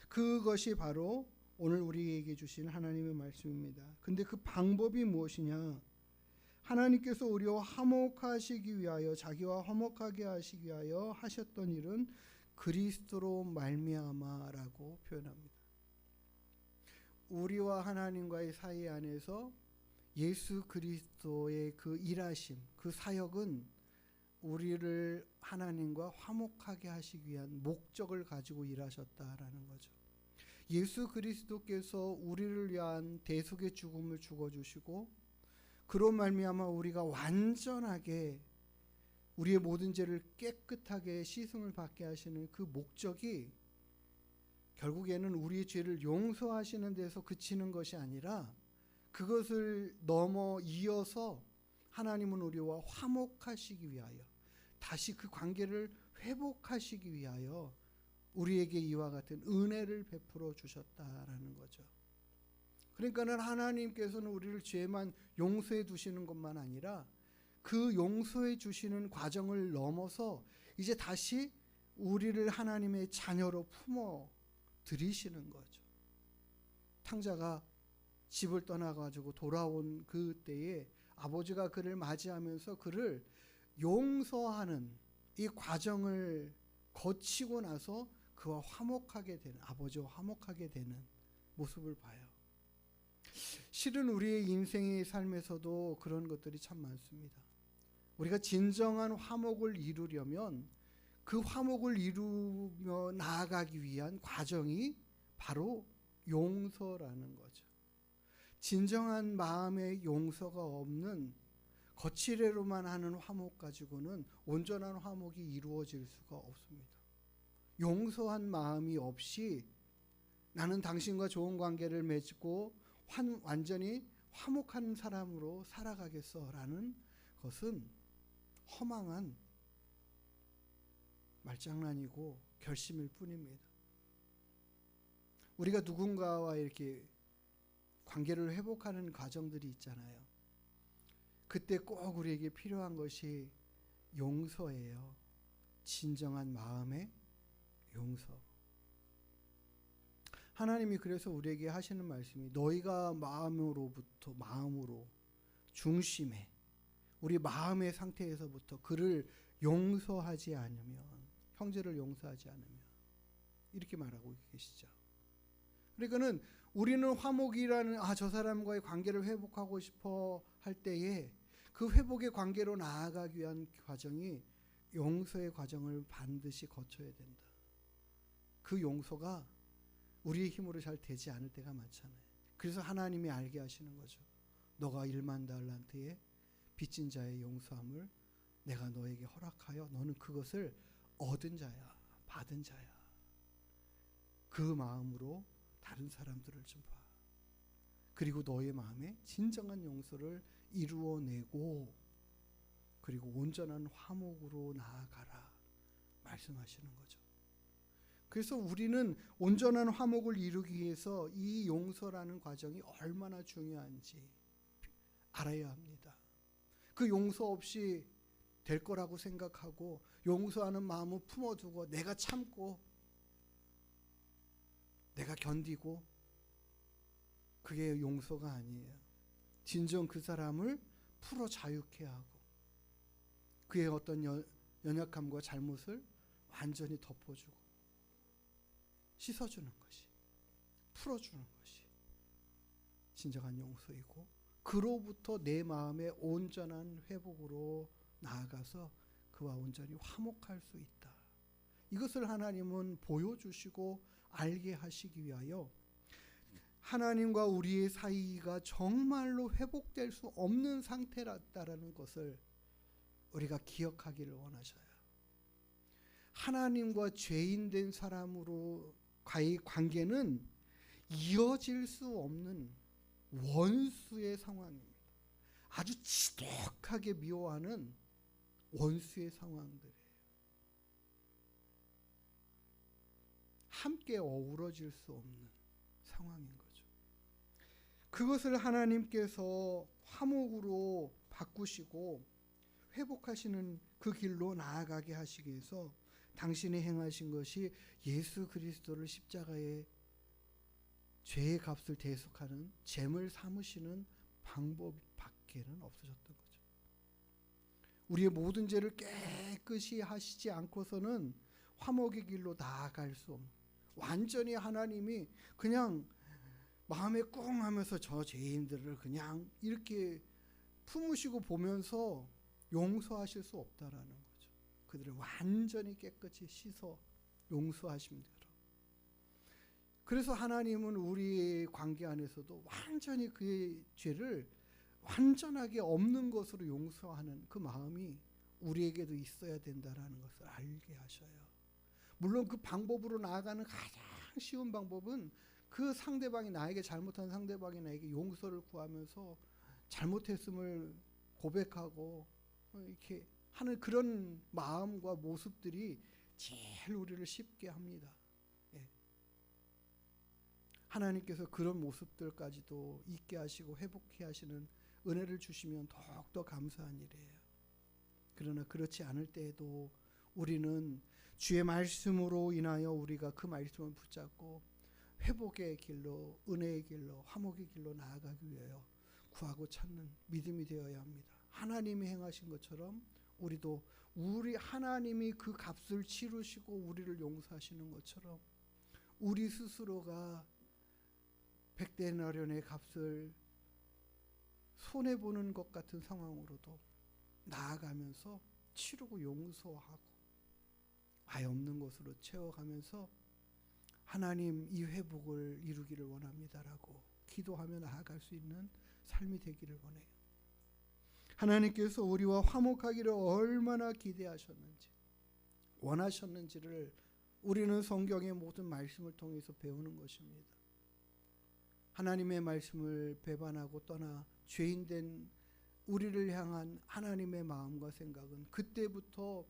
그것이 바로 오늘 우리에게 주신 하나님의 말씀입니다. 근데 그 방법이 무엇이냐? 하나님께서 우리와 화목하시기 위하여 자기와 화목하게 하시기 위하여 하셨던 일은 그리스도로 말미암아라고 표현합니다. 우리와 하나님과의 사이 안에서 예수 그리스도의 그 일하심, 그 사역은 우리를 하나님과 화목하게 하시기 위한 목적을 가지고 일하셨다라는 거죠. 예수 그리스도께서 우리를 위한 대속의 죽음을 죽어주시고 그로 말미암아 우리가 완전하게 우리의 모든 죄를 깨끗하게 씻음을 받게 하시는 그 목적이 결국에는 우리의 죄를 용서하시는 데서 그치는 것이 아니라 그것을 넘어 이어서 하나님은 우리와 화목하시기 위하여 다시 그 관계를 회복하시기 위하여 우리에게 이와 같은 은혜를 베풀어 주셨다라는 거죠. 그러니까는 하나님께서는 우리를 죄만 용서해 두시는 것만 아니라 그 용서해 주시는 과정을 넘어서 이제 다시 우리를 하나님의 자녀로 품어 들이시는 거죠. 탕자가 집을 떠나가지고 돌아온 그때에 아버지가 그를 맞이하면서 그를 용서하는 이 과정을 거치고 나서 그와 화목하게 되는, 아버지와 화목하게 되는 모습을 봐요. 실은 우리의 인생의 삶에서도 그런 것들이 참 많습니다. 우리가 진정한 화목을 이루려면 그 화목을 이루며 나아가기 위한 과정이 바로 용서라는 거죠. 진정한 마음의 용서가 없는 거칠애로만 하는 화목 가지고는 온전한 화목이 이루어질 수가 없습니다. 용서한 마음이 없이 나는 당신과 좋은 관계를 맺고 완전히 화목한 사람으로 살아가겠어라는 것은 허망한 말장난이고 결심일 뿐입니다. 우리가 누군가와 이렇게 관계를 회복하는 과정들이 있잖아요. 그때 꼭 우리에게 필요한 것이 용서예요. 진정한 마음의 용서. 하나님이 그래서 우리에게 하시는 말씀이 너희가 마음으로 중심에 우리 마음의 상태에서부터 그를 용서하지 않으면, 형제를 용서하지 않으면, 이렇게 말하고 계시죠. 그러니까는 우리는 화목이라는 저 사람과의 관계를 회복하고 싶어 할 때에 그 회복의 관계로 나아가기 위한 과정이 용서의 과정을 반드시 거쳐야 된다. 그 용서가 우리의 힘으로 잘 되지 않을 때가 많잖아요. 그래서 하나님이 알게 하시는 거죠. 너가 1만 달란트의 빚진 자의 용서함을 내가 너에게 허락하여 너는 그것을 얻은 자야, 받은 자야. 그 마음으로 다른 사람들을 좀 봐. 그리고 너의 마음에 진정한 용서를 이루어내고 그리고 온전한 화목으로 나아가라 말씀하시는 거죠. 그래서 우리는 온전한 화목을 이루기 위해서 이 용서라는 과정이 얼마나 중요한지 알아야 합니다. 그 용서 없이 될 거라고 생각하고 용서하는 마음을 품어두고 내가 참고 내가 견디고 그게 용서가 아니에요. 진정 그 사람을 풀어 자유케 하고 그의 어떤 연약함과 잘못을 완전히 덮어주고 씻어주는 것이, 풀어주는 것이 진정한 용서이고 그로부터 내 마음의 온전한 회복으로 나아가서 그와 온전히 화목할 수 있다. 이것을 하나님은 보여주시고 알게 하시기 위하여 하나님과 우리의 사이가 정말로 회복될 수 없는 상태라는 것을 우리가 기억하기를 원하셔요. 하나님과 죄인된 사람으로과의 관계는 이어질 수 없는 원수의 상황입니다. 아주 지독하게 미워하는 원수의 상황들이에요. 함께 어우러질 수 없는 상황인 거죠. 그것을 하나님께서 화목으로 바꾸시고 회복하시는 그 길로 나아가게 하시기 위해서 당신이 행하신 것이 예수 그리스도를 십자가에 죄의 값을 대속하는 제물 삼으시는 방법밖에는 없으셨던 거죠. 우리의 모든 죄를 깨끗이 하시지 않고서는 화목의 길로 나아갈 수 없는, 완전히 하나님이 그냥 마음에 꿍 하면서 저 죄인들을 그냥 이렇게 품으시고 보면서 용서하실 수 없다라는 거죠. 그들을 완전히 깨끗이 씻어 용서하십니다. 그래서 하나님은 우리의 관계 안에서도 완전히 그의 죄를 완전하게 없는 것으로 용서하는 그 마음이 우리에게도 있어야 된다라는 것을 알게 하셔요. 물론 그 방법으로 나아가는 가장 쉬운 방법은 그 상대방이 나에게 잘못한 상대방이 나에게 용서를 구하면서 잘못했음을 고백하고 이렇게 하는 그런 마음과 모습들이 제일 우리를 쉽게 합니다. 하나님께서 그런 모습들까지도 있게 하시고 회복해 하시는 은혜를 주시면 더욱더 감사한 일이에요. 그러나 그렇지 않을 때에도 우리는 주의 말씀으로 인하여 우리가 그 말씀을 붙잡고 회복의 길로, 은혜의 길로, 화목의 길로 나아가기 위하여 구하고 찾는 믿음이 되어야 합니다. 하나님이 행하신 것처럼 우리도 우리 하나님이 그 값을 치르시고 우리를 용서하시는 것처럼 우리 스스로가 백데나리온의 값을 손해보는 것 같은 상황으로도 나아가면서 치르고 용서하고 아예 없는 것으로 채워가면서 하나님 이 회복을 이루기를 원합니다라고 기도하며 나아갈 수 있는 삶이 되기를 원해요. 하나님께서 우리와 화목하기를 얼마나 기대하셨는지 원하셨는지를 우리는 성경의 모든 말씀을 통해서 배우는 것입니다. 하나님의 말씀을 배반하고 떠나 죄인된 우리를 향한 하나님의 마음과 생각은 그때부터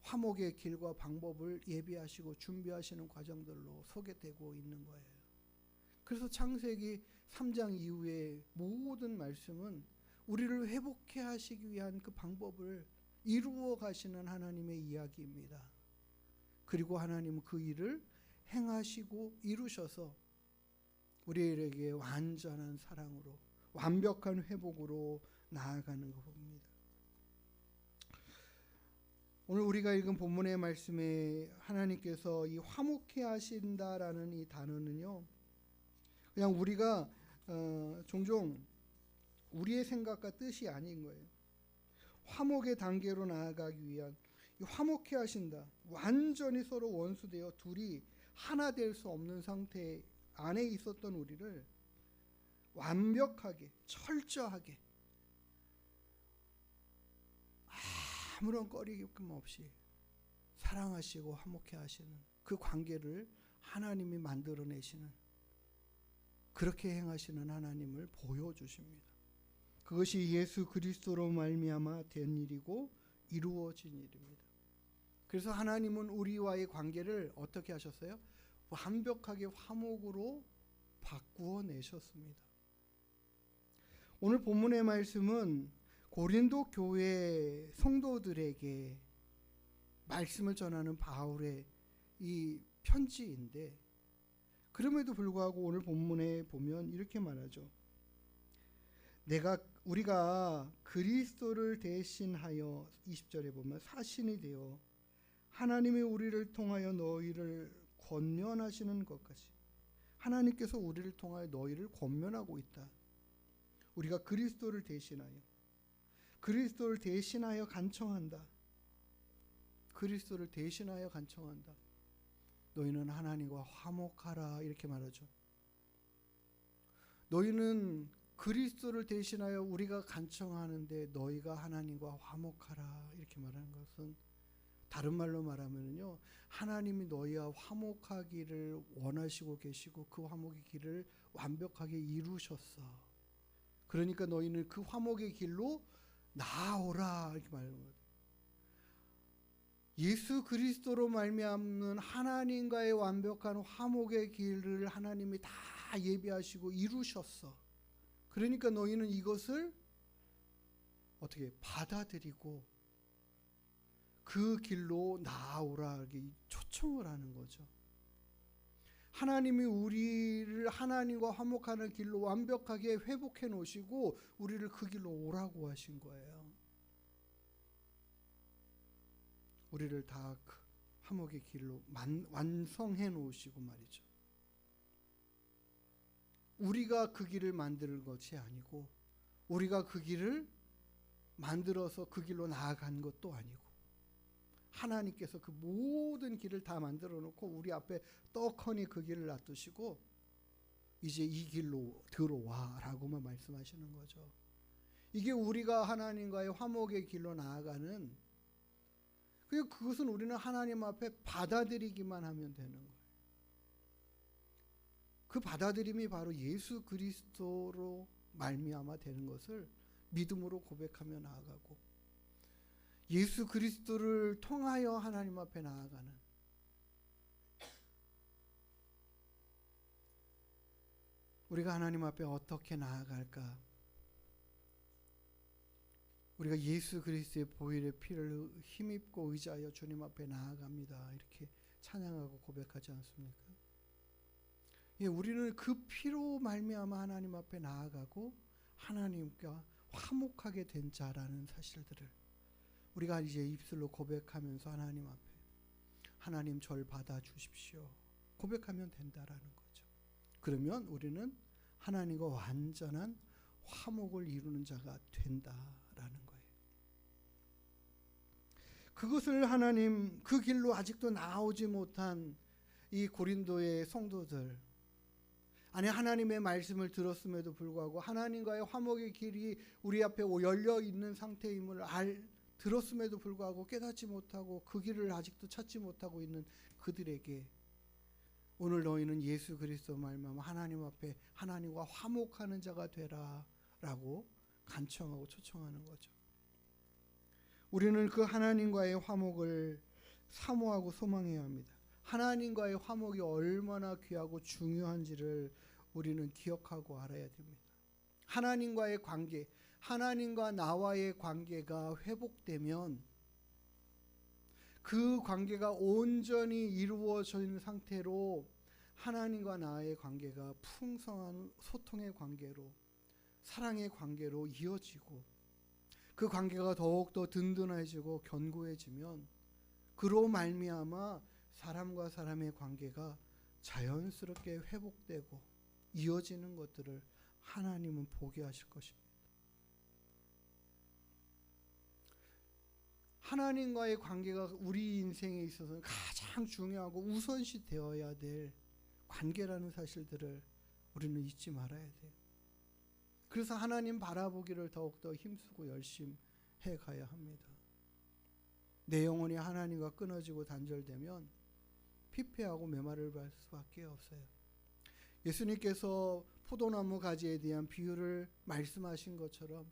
화목의 길과 방법을 예비하시고 준비하시는 과정들로 소개되고 있는 거예요. 그래서 창세기 3장 이후의 모든 말씀은 우리를 회복해 하시기 위한 그 방법을 이루어 가시는 하나님의 이야기입니다. 그리고 하나님은 그 일을 행하시고 이루셔서 우리에게 완전한 사랑으로 완벽한 회복으로 나아가는 것입니다. 오늘 우리가 읽은 본문의 말씀에 하나님께서 이 화목해 하신다라는 이 단어는요, 그냥 우리가 종종 우리의 생각과 뜻이 아닌 거예요. 화목의 단계로 나아가기 위한 이 화목해 하신다. 완전히 서로 원수되어 둘이 하나 될 수 없는 상태 안에 있었던 우리를 완벽하게 철저하게 아무런 꺼리낌 없이 사랑하시고 화목해 하시는 그 관계를 하나님이 만들어내시는, 그렇게 행하시는 하나님을 보여주십니다. 그것이 예수 그리스도로 말미암아 된 일이고 이루어진 일입니다. 그래서 하나님은 우리와의 관계를 어떻게 하셨어요? 완벽하게 화목으로 바꾸어 내셨습니다. 오늘 본문의 말씀은 고린도 교회 성도들에게 말씀을 전하는 바울의 이 편지인데, 그럼에도 불구하고 오늘 본문에 보면 이렇게 말하죠. 우리가 그리스도를 대신하여 20절에 보면 사신이 되어 하나님이 우리를 통하여 너희를 권면하시는 것까지, 하나님께서 우리를 통하여 너희를 권면하고 있다. 우리가 그리스도를 대신하여 간청한다. 그리스도를 대신하여 간청한다. 너희는 하나님과 화목하라, 이렇게 말하죠. 너희는 그리스도를 대신하여 우리가 간청하는데 너희가 하나님과 화목하라, 이렇게 말하는 것은 다른 말로 말하면요, 하나님이 너희와 화목하기를 원하시고 계시고 그 화목의 길을 완벽하게 이루셨어. 그러니까 너희는 그 화목의 길로 나아오라, 이렇게 말하는 거예요. 예수 그리스도로 말미암는 하나님과의 완벽한 화목의 길을 하나님이 다 예비하시고 이루셨어. 그러니까 너희는 이것을 어떻게 받아들이고 그 길로 나아오라, 이렇게 초청을 하는 거죠. 하나님이 우리를 하나님과 화목하는 길로 완벽하게 회복해 놓으시고 우리를 그 길로 오라고 하신 거예요. 우리를 다 그 화목의 길로 완성해 놓으시고 말이죠. 우리가 그 길을 만드는 것이 아니고 우리가 그 길을 만들어서 그 길로 나아간 것도 아니고 하나님께서 그 모든 길을 다 만들어 놓고 우리 앞에 떡하니 그 길을 놔두시고 이제 이 길로 들어와 라고만 말씀하시는 거죠. 이게 우리가 하나님과의 화목의 길로 나아가는, 그리고 그것은 우리는 하나님 앞에 받아들이기만 하면 되는 거예요. 그 받아들임이 바로 예수 그리스도로 말미암아 되는 것을 믿음으로 고백하며 나아가고 예수 그리스도를 통하여 하나님 앞에 나아가는, 우리가 하나님 앞에 어떻게 나아갈까? 우리가 예수 그리스도의 보혈의 피를 힘입고 의지하여 주님 앞에 나아갑니다. 이렇게 찬양하고 고백하지 않습니까? 예, 우리는 그 피로 말미암아 하나님 앞에 나아가고 하나님과 화목하게 된 자라는 사실들을 우리가 이제 입술로 고백하면서 하나님 앞에 하나님 절 받아 주십시오. 고백하면 된다라는 거죠. 그러면 우리는 하나님과 완전한 화목을 이루는 자가 된다라는 거예요. 그것을 하나님 그 길로 아직도 나오지 못한 이 고린도의 성도들, 아니 하나님의 말씀을 들었음에도 불구하고 하나님과의 화목의 길이 우리 앞에 열려 있는 상태임을 들었음에도 불구하고 깨닫지 못하고 그 길을 아직도 찾지 못하고 있는 그들에게 오늘 너희는 예수 그리스도 말미암아 하나님 앞에 하나님과 화목하는 자가 되라라고 간청하고 초청하는 거죠. 우리는 그 하나님과의 화목을 사모하고 소망해야 합니다. 하나님과의 화목이 얼마나 귀하고 중요한지를 우리는 기억하고 알아야 됩니다. 하나님과의 관계, 하나님과 나와의 관계가 회복되면 그 관계가 온전히 이루어져 있는 상태로 하나님과 나의 관계가 풍성한 소통의 관계로, 사랑의 관계로 이어지고 그 관계가 더욱더 든든해지고 견고해지면 그로 말미암아 사람과 사람의 관계가 자연스럽게 회복되고 이어지는 것들을 하나님은 보게 하실 것입니다. 하나님과의 관계가 우리 인생에 있어서 가장 중요하고 우선시 되어야 될 관계라는 사실들을 우리는 잊지 말아야 돼요. 그래서 하나님 바라보기를 더욱더 힘쓰고 열심히 해가야 합니다. 내 영혼이 하나님과 끊어지고 단절되면 피폐하고 메마를 갈 수밖에 없어요. 예수님께서 포도나무 가지에 대한 비유를 말씀하신 것처럼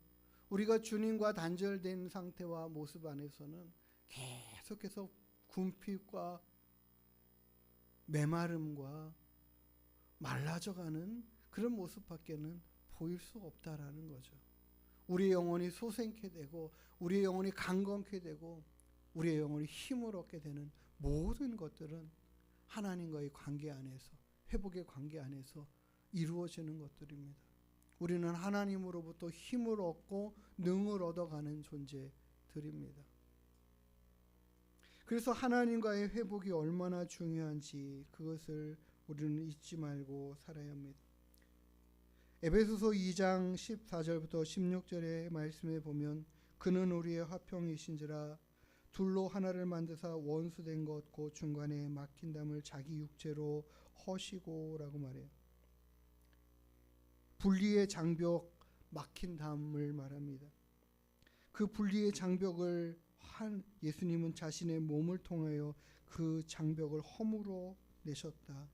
우리가 주님과 단절된 상태와 모습 안에서는 계속해서 궁핍과 메마름과 말라져가는 그런 모습밖에는 보일 수 없다라는 거죠. 우리의 영혼이 소생케 되고 우리의 영혼이 강건케 되고 우리의 영혼이 힘을 얻게 되는 모든 것들은 하나님과의 관계 안에서, 회복의 관계 안에서 이루어지는 것들입니다. 우리는 하나님으로부터 힘을 얻고 능을 얻어가는 존재들입니다. 그래서 하나님과의 회복이 얼마나 중요한지 그것을 우리는 잊지 말고 살아야 합니다. 에베소서 2장 14절부터 16절의 말씀에 보면 그는 우리의 화평이신지라 둘로 하나를 만드사 원수된 것 곧 중간에 막힌 담을 자기 육체로 허시고 라고 말해요. 분리의 장벽, 막힌 담을 말합니다. 그 분리의 장벽을 한 예수님은 자신의 몸을 통하여 그 장벽을 허물어 내셨다.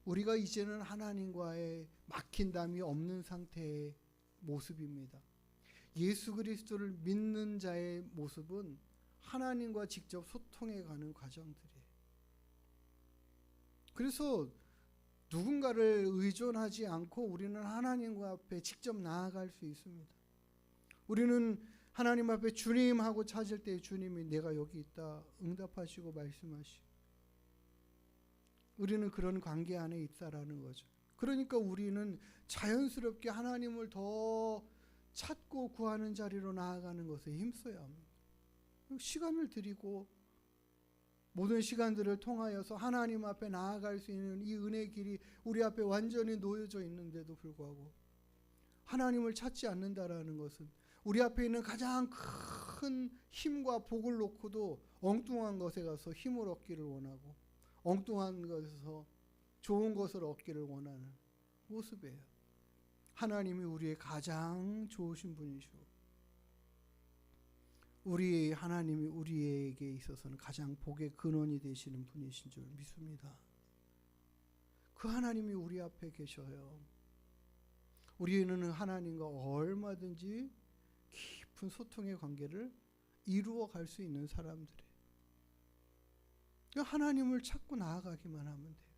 우리가 이제는 하나님과의 막힌 담이 없는 상태의 모습입니다. 예수 그리스도를 믿는 자의 모습은 하나님과 직접 소통해가는 과정들이에요. 그래서 누군가를 의존하지 않고 우리는 하나님과 앞에 직접 나아갈 수 있습니다. 우리는 하나님 앞에 주님하고 찾을 때 주님이 내가 여기 있다 응답하시고 말씀하시고 우리는 그런 관계 안에 있다라는 거죠. 그러니까 우리는 자연스럽게 하나님을 더 찾고 구하는 자리로 나아가는 것에 힘써야 합니다. 시간을 들이고 모든 시간들을 통하여서 하나님 앞에 나아갈 수 있는 이 은혜의 길이 우리 앞에 완전히 놓여져 있는데도 불구하고 하나님을 찾지 않는다라는 것은 우리 앞에 있는 가장 큰 힘과 복을 놓고도 엉뚱한 것에 가서 힘을 얻기를 원하고 엉뚱한 것에서 좋은 것을 얻기를 원하는 모습이에요. 하나님이 우리의 가장 좋으신 분이시고 우리 하나님이 우리에게 있어서는 가장 복의 근원이 되시는 분이신 줄 믿습니다. 그 하나님이 우리 앞에 계셔요. 우리는 하나님과 얼마든지 깊은 소통의 관계를 이루어 갈 수 있는 사람들이에요. 하나님을 찾고 나아가기만 하면 돼요.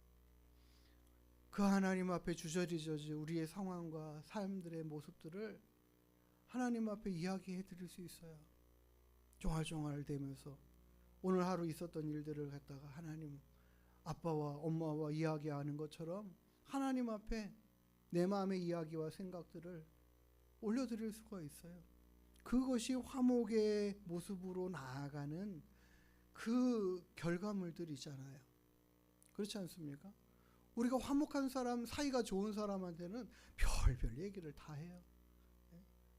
그 하나님 앞에 주저리져지 우리의 상황과 삶들의 모습들을 하나님 앞에 이야기해 드릴 수 있어요. 종알종알 대면서 오늘 하루 있었던 일들을 갖다가 하나님 아빠와 엄마와 이야기하는 것처럼 하나님 앞에 내 마음의 이야기와 생각들을 올려드릴 수가 있어요. 그것이 화목의 모습으로 나아가는 그 결과물들이잖아요. 그렇지 않습니까? 우리가 화목한 사람, 사이가 좋은 사람한테는 별별 얘기를 다 해요.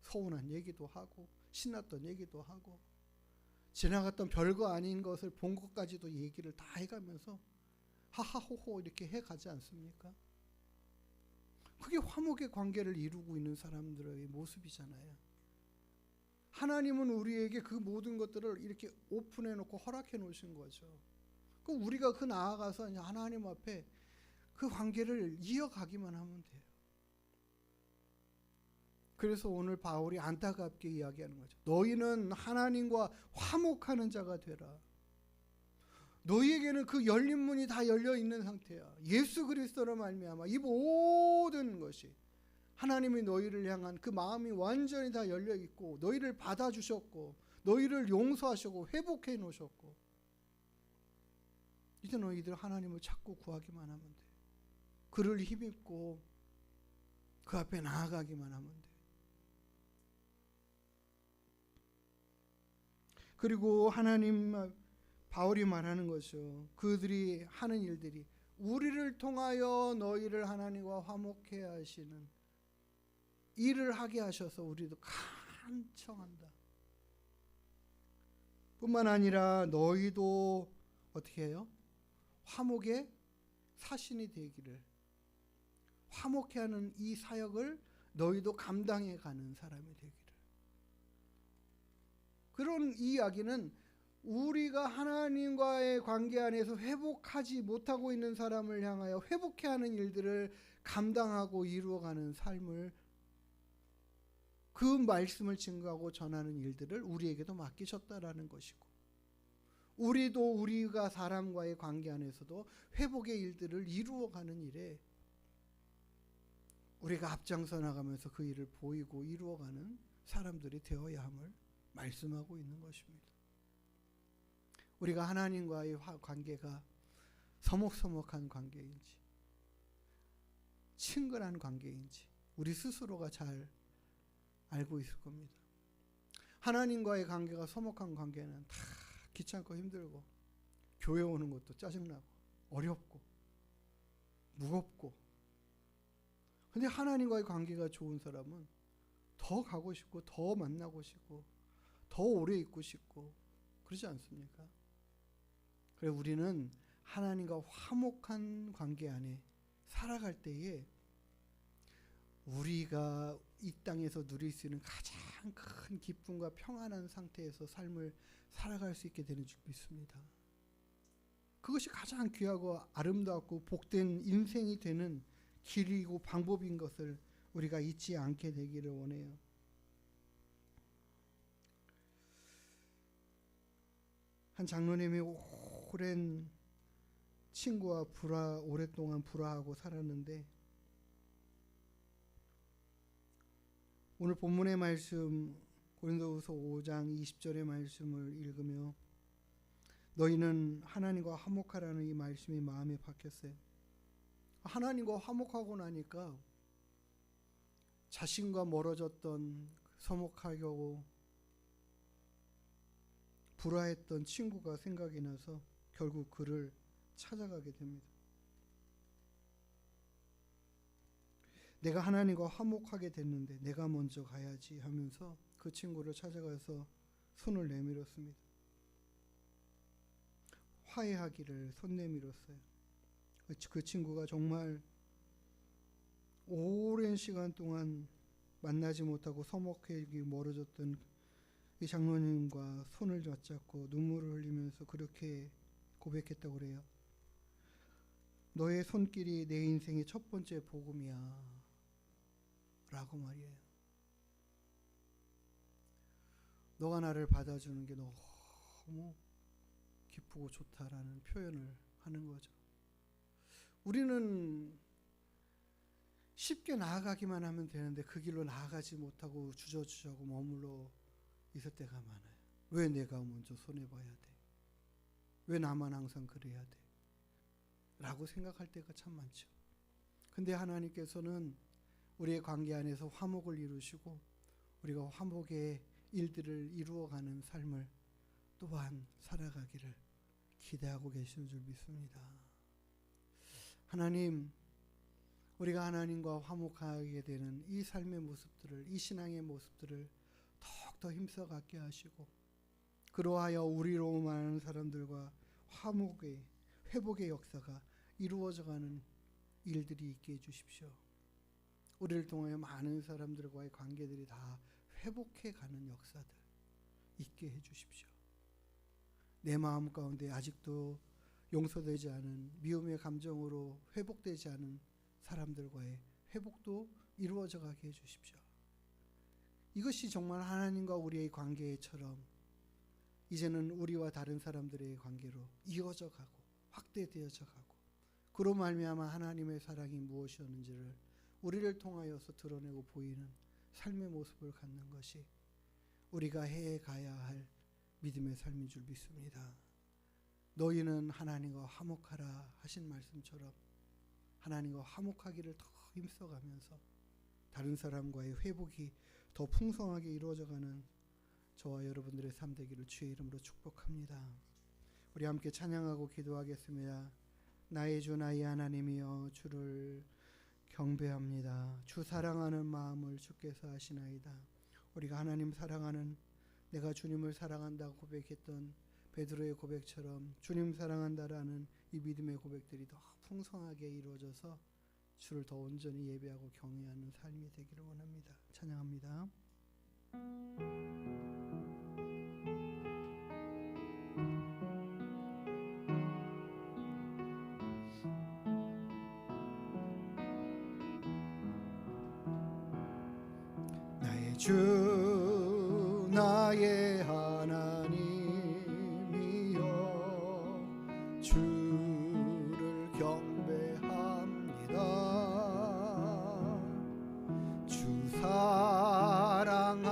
서운한 얘기도 하고 신났던 얘기도 하고 지나갔던 별거 아닌 것을 본 것까지도 얘기를 다 해가면서 하하호호 이렇게 해가지 않습니까? 그게 화목의 관계를 이루고 있는 사람들의 모습이잖아요. 하나님은 우리에게 그 모든 것들을 이렇게 오픈해 놓고 허락해 놓으신 거죠. 우리가 그 나아가서 하나님 앞에 그 관계를 이어가기만 하면 돼요. 그래서 오늘 바울이 안타깝게 이야기하는 거죠. 너희는 하나님과 화목하는 자가 되라. 너희에게는 그 열린 문이 다 열려 있는 상태야. 예수 그리스도로 말미암아 이 모든 것이 하나님이 너희를 향한 그 마음이 완전히 다 열려 있고 너희를 받아주셨고 너희를 용서하셨고 회복해 놓으셨고 이제 너희들 하나님을 찾고 구하기만 하면 돼. 그를 힘입고 그 앞에 나아가기만 하면 돼. 그리고 하나님 바울이 말하는 거죠. 그들이 하는 일들이 우리를 통하여 너희를 하나님과 화목해 하시는 일을 하게 하셔서 우리도 간청한다. 뿐만 아니라 너희도 어떻게 해요? 화목의 사신이 되기를, 화목해 하는 이 사역을 너희도 감당해 가는 사람이 되기를. 그런 이야기는 우리가 하나님과의 관계 안에서 회복하지 못하고 있는 사람을 향하여 회복해 하는 일들을 감당하고 이루어가는 삶을, 그 말씀을 증거하고 전하는 일들을 우리에게도 맡기셨다라는 것이고, 우리도 우리가 사람과의 관계 안에서도 회복의 일들을 이루어가는 일에 우리가 앞장서 나가면서 그 일을 보이고 이루어가는 사람들이 되어야 함을 말씀하고 있는 것입니다. 우리가 하나님과의 관계가 서먹서먹한 관계인지 친근한 관계인지 우리 스스로가 잘 알고 있을 겁니다. 하나님과의 관계가 서먹한 관계는 다 귀찮고 힘들고 교회 오는 것도 짜증나고 어렵고 무겁고, 근데 하나님과의 관계가 좋은 사람은 더 가고 싶고 더 만나고 싶고 더 오래 있고 싶고 그러지 않습니까? 그래서 우리는 하나님과 화목한 관계 안에 살아갈 때에 우리가 이 땅에서 누릴 수 있는 가장 큰 기쁨과 평안한 상태에서 삶을 살아갈 수 있게 되는 줄 믿습니다. 그것이 가장 귀하고 아름답고 복된 인생이 되는 길이고 방법인 것을 우리가 잊지 않게 되기를 원해요. 한 장로님이 오랜 친구와 오랫동안 불화하고 살았는데, 오늘 본문의 말씀 고린도후서 5장 20절의 말씀을 읽으며 너희는 하나님과 화목하라는 이 말씀이 마음에 박혔어요. 하나님과 화목하고 나니까 자신과 멀어졌던 서먹하려고 불화했던 친구가 생각이 나서 결국 그를 찾아가게 됩니다. 내가 하나님과 화목하게 됐는데 내가 먼저 가야지 하면서 그 친구를 찾아가서 손을 내밀었습니다. 화해하기를 손 내밀었어요. 그 친구가 정말 오랜 시간 동안 만나지 못하고 서먹하게 멀어졌던 이 장로님과 손을 맞잡고 눈물을 흘리면서 그렇게 고백했다고 그래요. 너의 손길이 내 인생의 첫 번째 복음이야 라고 말이에요. 너가 나를 받아주는 게 너무 기쁘고 좋다라는 표현을 하는 거죠. 우리는 쉽게 나아가기만 하면 되는데 그 길로 나아가지 못하고 주저주저하고 머물러 있을 때가 많아요. 왜 내가 먼저 손해봐야 돼? 왜 나만 항상 그래야 돼? 라고 생각할 때가 참 많죠. 근데 하나님께서는 우리의 관계 안에서 화목을 이루시고 우리가 화목의 일들을 이루어가는 삶을 또한 살아가기를 기대하고 계시는 줄 믿습니다. 하나님, 우리가 하나님과 화목하게 되는 이 삶의 모습들을, 이 신앙의 모습들을 더욱더 힘써갖게 하시고 그러하여 우리로 많은 사람들과 화목의 회복의 역사가 이루어져가는 일들이 있게 해주십시오. 우리를 통하여 많은 사람들과의 관계들이 다 회복해가는 역사들 있게 해주십시오. 내 마음 가운데 아직도 용서되지 않은 미움의 감정으로 회복되지 않은 사람들과의 회복도 이루어져 가게 해주십시오. 이것이 정말 하나님과 우리의 관계처럼 이제는 우리와 다른 사람들의 관계로 이어져 가고 확대되어져 가고 그로 말미암아 하나님의 사랑이 무엇이었는지를 우리를 통하여서 드러내고 보이는 삶의 모습을 갖는 것이 우리가 해가야 할 믿음의 삶인 줄 믿습니다. 너희는 하나님과 화목하라 하신 말씀처럼 하나님과 화목하기를 더 힘써가면서 다른 사람과의 회복이 더 풍성하게 이루어져가는 저와 여러분들의 삶 되기를 주의 이름으로 축복합니다. 우리 함께 찬양하고 기도하겠습니다. 나의 주 나의 하나님이여 주를 경배합니다. 주 사랑하는 마음을 주께서 아시나이다. 우리가 하나님 사랑하는 내가 주님을 사랑한다고 고백했던 베드로의 고백처럼 주님 사랑한다라는 이 믿음의 고백들이 더 풍성하게 이루어져서 주를 더 온전히 예배하고 경외하는 삶이 되기를 원합니다. 찬양합니다. 나의 주 나의 하나님이여 주를 경배합니다. 주 사랑하는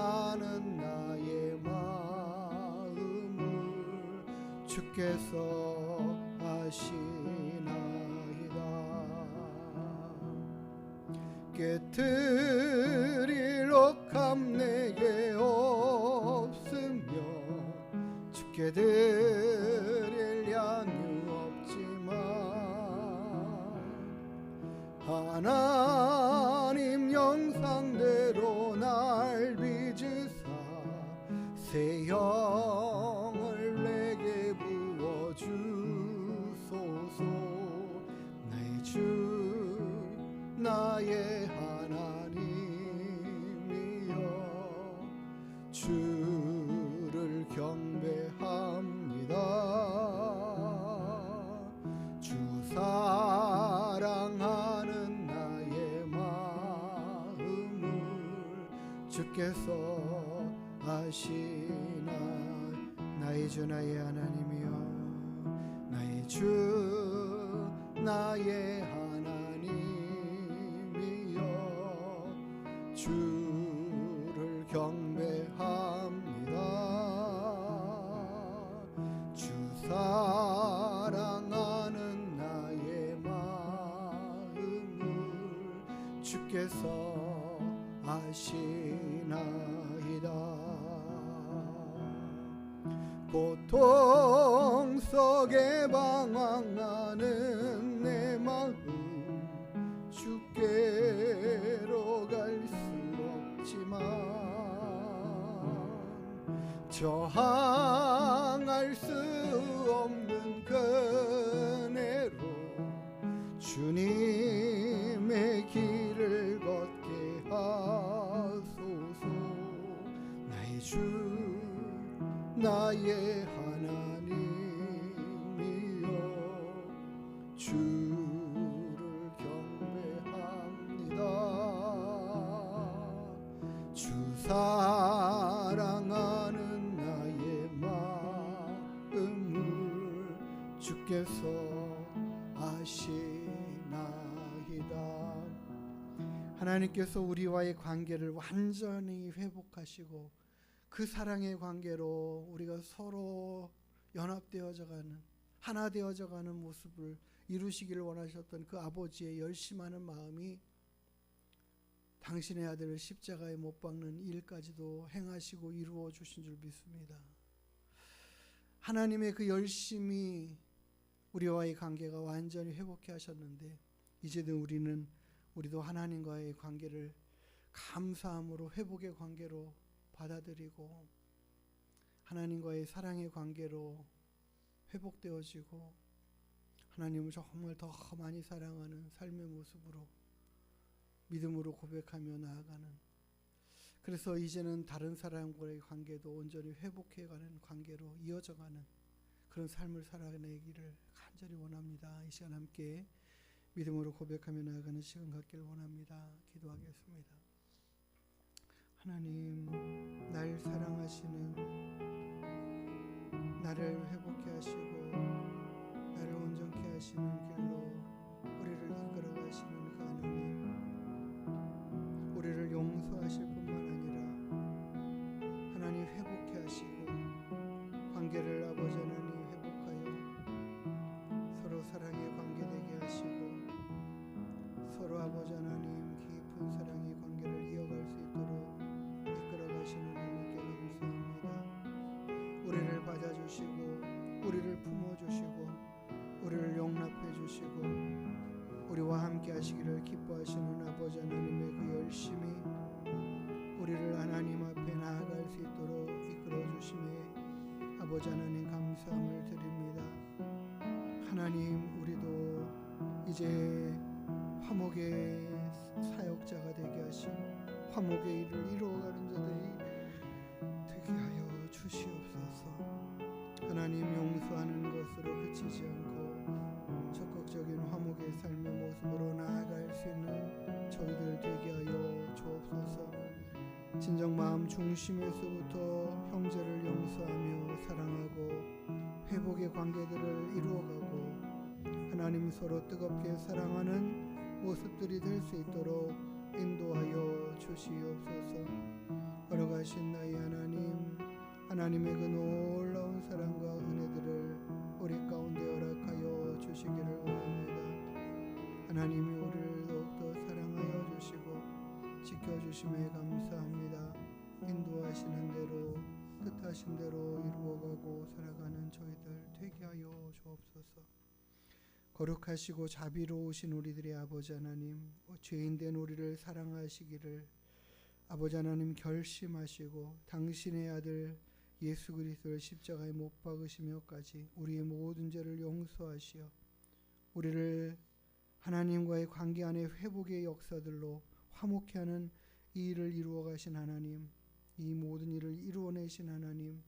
나의 마음을 주께서 아시나이다. 깨뜨릴 억함 내게 없으며 주께 드릴 양이 없지만 하나님 형상대로 날 빚으사 새 영을 내게 부어주소서. 나의 주 나의 하나님이여 주를 경배합니다. 주 사랑하는 나의 마음을 주께서 아시나. 나의 주 나의 하나님이여 나의 주 나의 하나님이여 주를 경배합니다. 주 사랑하는 나의 마음을 주께서 아시나이다. 고통 속에 방황하는 내 마음 주께로 갈 수 없지만 저항할 수 없는 그네로 주님의 길을 걷게 하소서. 나의 주 나의 하나님이여 주를 경배합니다. 주 사랑하는 나의 마음을 주께서 아시나이다. 하나님께서 우리와의 관계를 완전히 회복하시고 그 사랑의 관계로 우리가 서로 연합되어져가는, 하나 되어져가는 모습을 이루시기를 원하셨던 그 아버지의 열심하는 마음이 당신의 아들을 십자가에 못 박는 일까지도 행하시고 이루어 주신 줄 믿습니다. 하나님의 그 열심이 우리와의 관계가 완전히 회복해 하셨는데, 이제는 우리도 하나님과의 관계를 감사함으로 회복의 관계로 받아들이고 하나님과의 사랑의 관계로 회복되어지고 하나님을 정말 더 많이 사랑하는 삶의 모습으로 믿음으로 고백하며 나아가는, 그래서 이제는 다른 사람과의 관계도 온전히 회복해가는 관계로 이어져가는 그런 삶을 살아내기를 간절히 원합니다. 이 시간 함께 믿음으로 고백하며 나아가는 시간 갖기를 원합니다. 기도하겠습니다. 하나님, 날 사랑하시는, 나를 회복케 하시고 나를 온전케 하시는 길로 우리를 이끌어 가시는 그 하나님, 우리를 용서하실 뿐만 아니라 하나님 회복케 하시고 관계를 아버지 하나님 회복하여 서로 사랑의 관계 되게 하시고 서로 아버지 하나님 깊은 사랑의 관계를 이어갈 수 있도록 이끌어 가시는 하나님께 감사합니다. 우리를 받아주시고 우리를 품어주시고 우리를 용납해 주시고 우리와 함께 하시기를 기뻐하시는 아버지 하나님의 그 열심이 우리를 하나님 앞에 나아갈 수 있도록 이끌어 주심에 아버지 하나님 감사함을 드립니다. 하나님, 우리도 이제 화목의 사역자가 되게 하시고 화목의 일을 이루어가는 자들이 되게 하여 주시옵소서. 하나님, 용서하는 것으로 그치지 않고 적극적인 화목의 삶의 모습으로 나아갈 수 있는 저희들 되게 하여 주옵소서. 진정 마음 중심에서부터 형제를 용서하며 사랑하고 회복의 관계들을 이루어가고 하나님 서로 뜨겁게 사랑하는 모습들이 될 수 있도록 인도하여 주시옵소서. 걸어가신 나의 하나님, 하나님의 그 놀라운 사랑과 은혜들을 우리 가운데 허락하여 주시기를 원합니다. 하나님이 우리를 더욱더 사랑하여 주시고 지켜주심에 감사합니다. 인도하시는 대로 뜻하신 대로 이루어가고 살아가는 저희들 되게 하여 주옵소서. 거룩하시고 자비로우신 우리들의 아버지 하나님, 죄인된 우리를 사랑하시기를 아버지 하나님 결심하시고 당신의 아들 예수 그리스도를 십자가에 못 박으시며까지 우리의 모든 죄를 용서하시어 우리를 하나님과의 관계 안에 회복의 역사들로 화목케 하는 이 일을 이루어 가신 하나님, 이 모든 일을 이루어내신 하나님,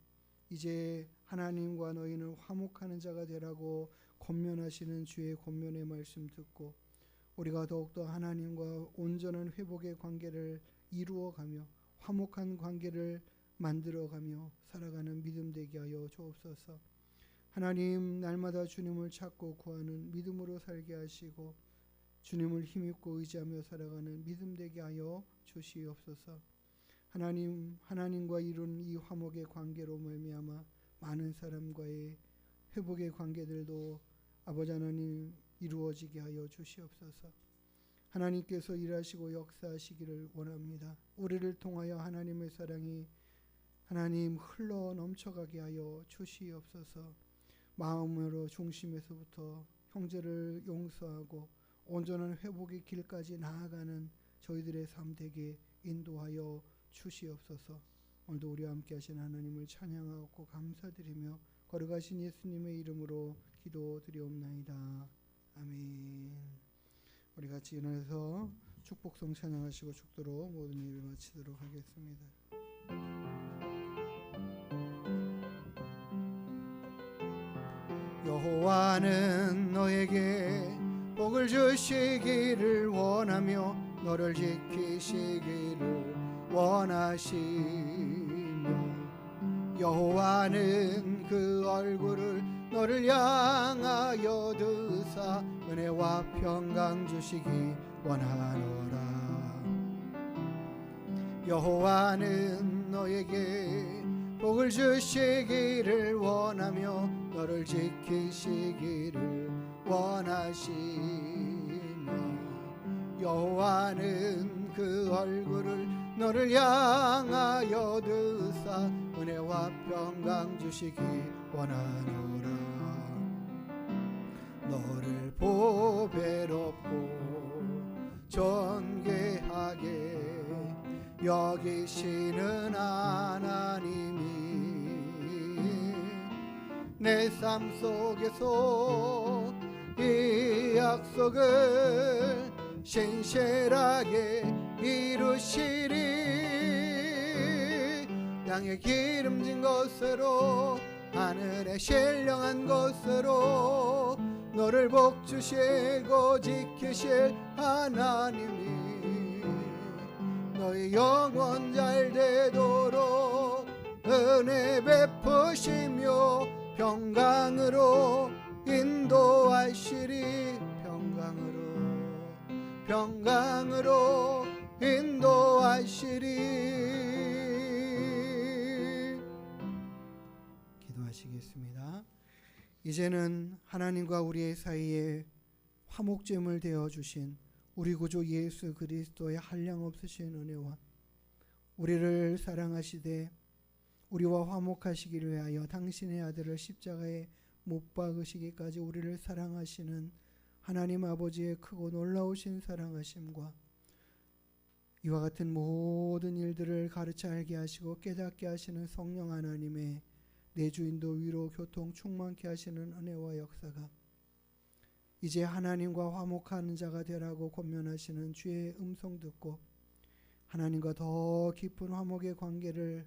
이제 하나님과 너희는 화목하는 자가 되라고 권면하시는 주의 권면의 말씀 듣고 우리가 더욱더 하나님과 온전한 회복의 관계를 이루어가며 화목한 관계를 만들어가며 살아가는 믿음 되게 하여 주옵소서. 하나님, 날마다 주님을 찾고 구하는 믿음으로 살게 하시고 주님을 힘입고 의지하며 살아가는 믿음 되게 하여 주시옵소서. 하나님, 하나님과 이룬 이 화목의 관계로 말미암아 많은 사람과의 회복의 관계들도 아버지 하나님 이루어지게 하여 주시옵소서. 하나님께서 일하시고 역사하시기를 원합니다. 우리를 통하여 하나님의 사랑이 하나님 흘러 넘쳐가게 하여 주시옵소서. 마음으로 중심에서부터 형제를 용서하고 온전한 회복의 길까지 나아가는 저희들의 삶 되게 인도하여 주시옵소서. 오늘도 우리와 함께 하신 하나님을 찬양하고 감사드리며 거룩하신 예수님의 이름으로 기도드리옵나이다. 아멘. 우리 같이 일어나서 축복성 찬양하시고 죽도록 모든 예배 마치도록 하겠습니다. 여호와는 너에게 복을 주시기를 원하며 너를 지키시기를 원하시며 여호와는 그 얼굴을 너를 향하여 드사 은혜와 평강 주시기 원하노라. 여호와는 너에게 복을 주시기를 원하며 너를 지키시기를 원하시며 여호와는 그 얼굴을 너를 향하여 드사 은혜와 평강 주시기 원하노라. 너를 보배롭고 존귀하게 여기시는 하나님이 내 삶 속에서 이 약속을 신실하게 이루시리. 땅에 기름진 것으로 하늘에 신령한 것으로 너를 복주시고 지키실 하나님이 너의 영원 잘 되도록 은혜 베푸시며 평강으로 인도하시리. 평강으로 인도하시리. 기도하시겠습니다. 이제는 하나님과 우리의 사이에 화목제물 되어 주신 우리 구주 예수 그리스도의 한량없으신 은혜와 우리를 사랑하시되 우리와 화목하시기를 위하여 당신의 아들을 십자가에 못 박으시기까지 우리를 사랑하시는 하나님 아버지의 크고 놀라우신 사랑하심과 이와 같은 모든 일들을 가르쳐 알게 하시고 깨닫게 하시는 성령 하나님의 내주인도 위로 교통 충만케 하시는 은혜와 역사가 이제 하나님과 화목하는 자가 되라고 권면하시는 주의 음성 듣고 하나님과 더 깊은 화목의 관계를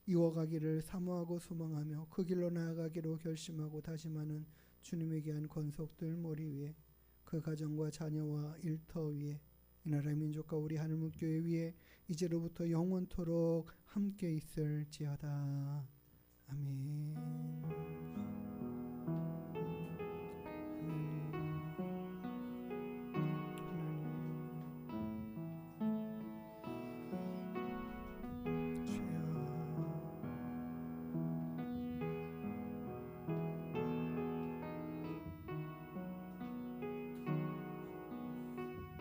이어가기를 사모하고 소망하며 그 길로 나아가기로 결심하고 다짐하는 주님에게 한 권속들 머리 위에 그 가정과 자녀와 일터 위에 이 나라의 민족과 우리 하늘문교회 위에 이제로부터 영원토록 함께 있을지어다. 아멘.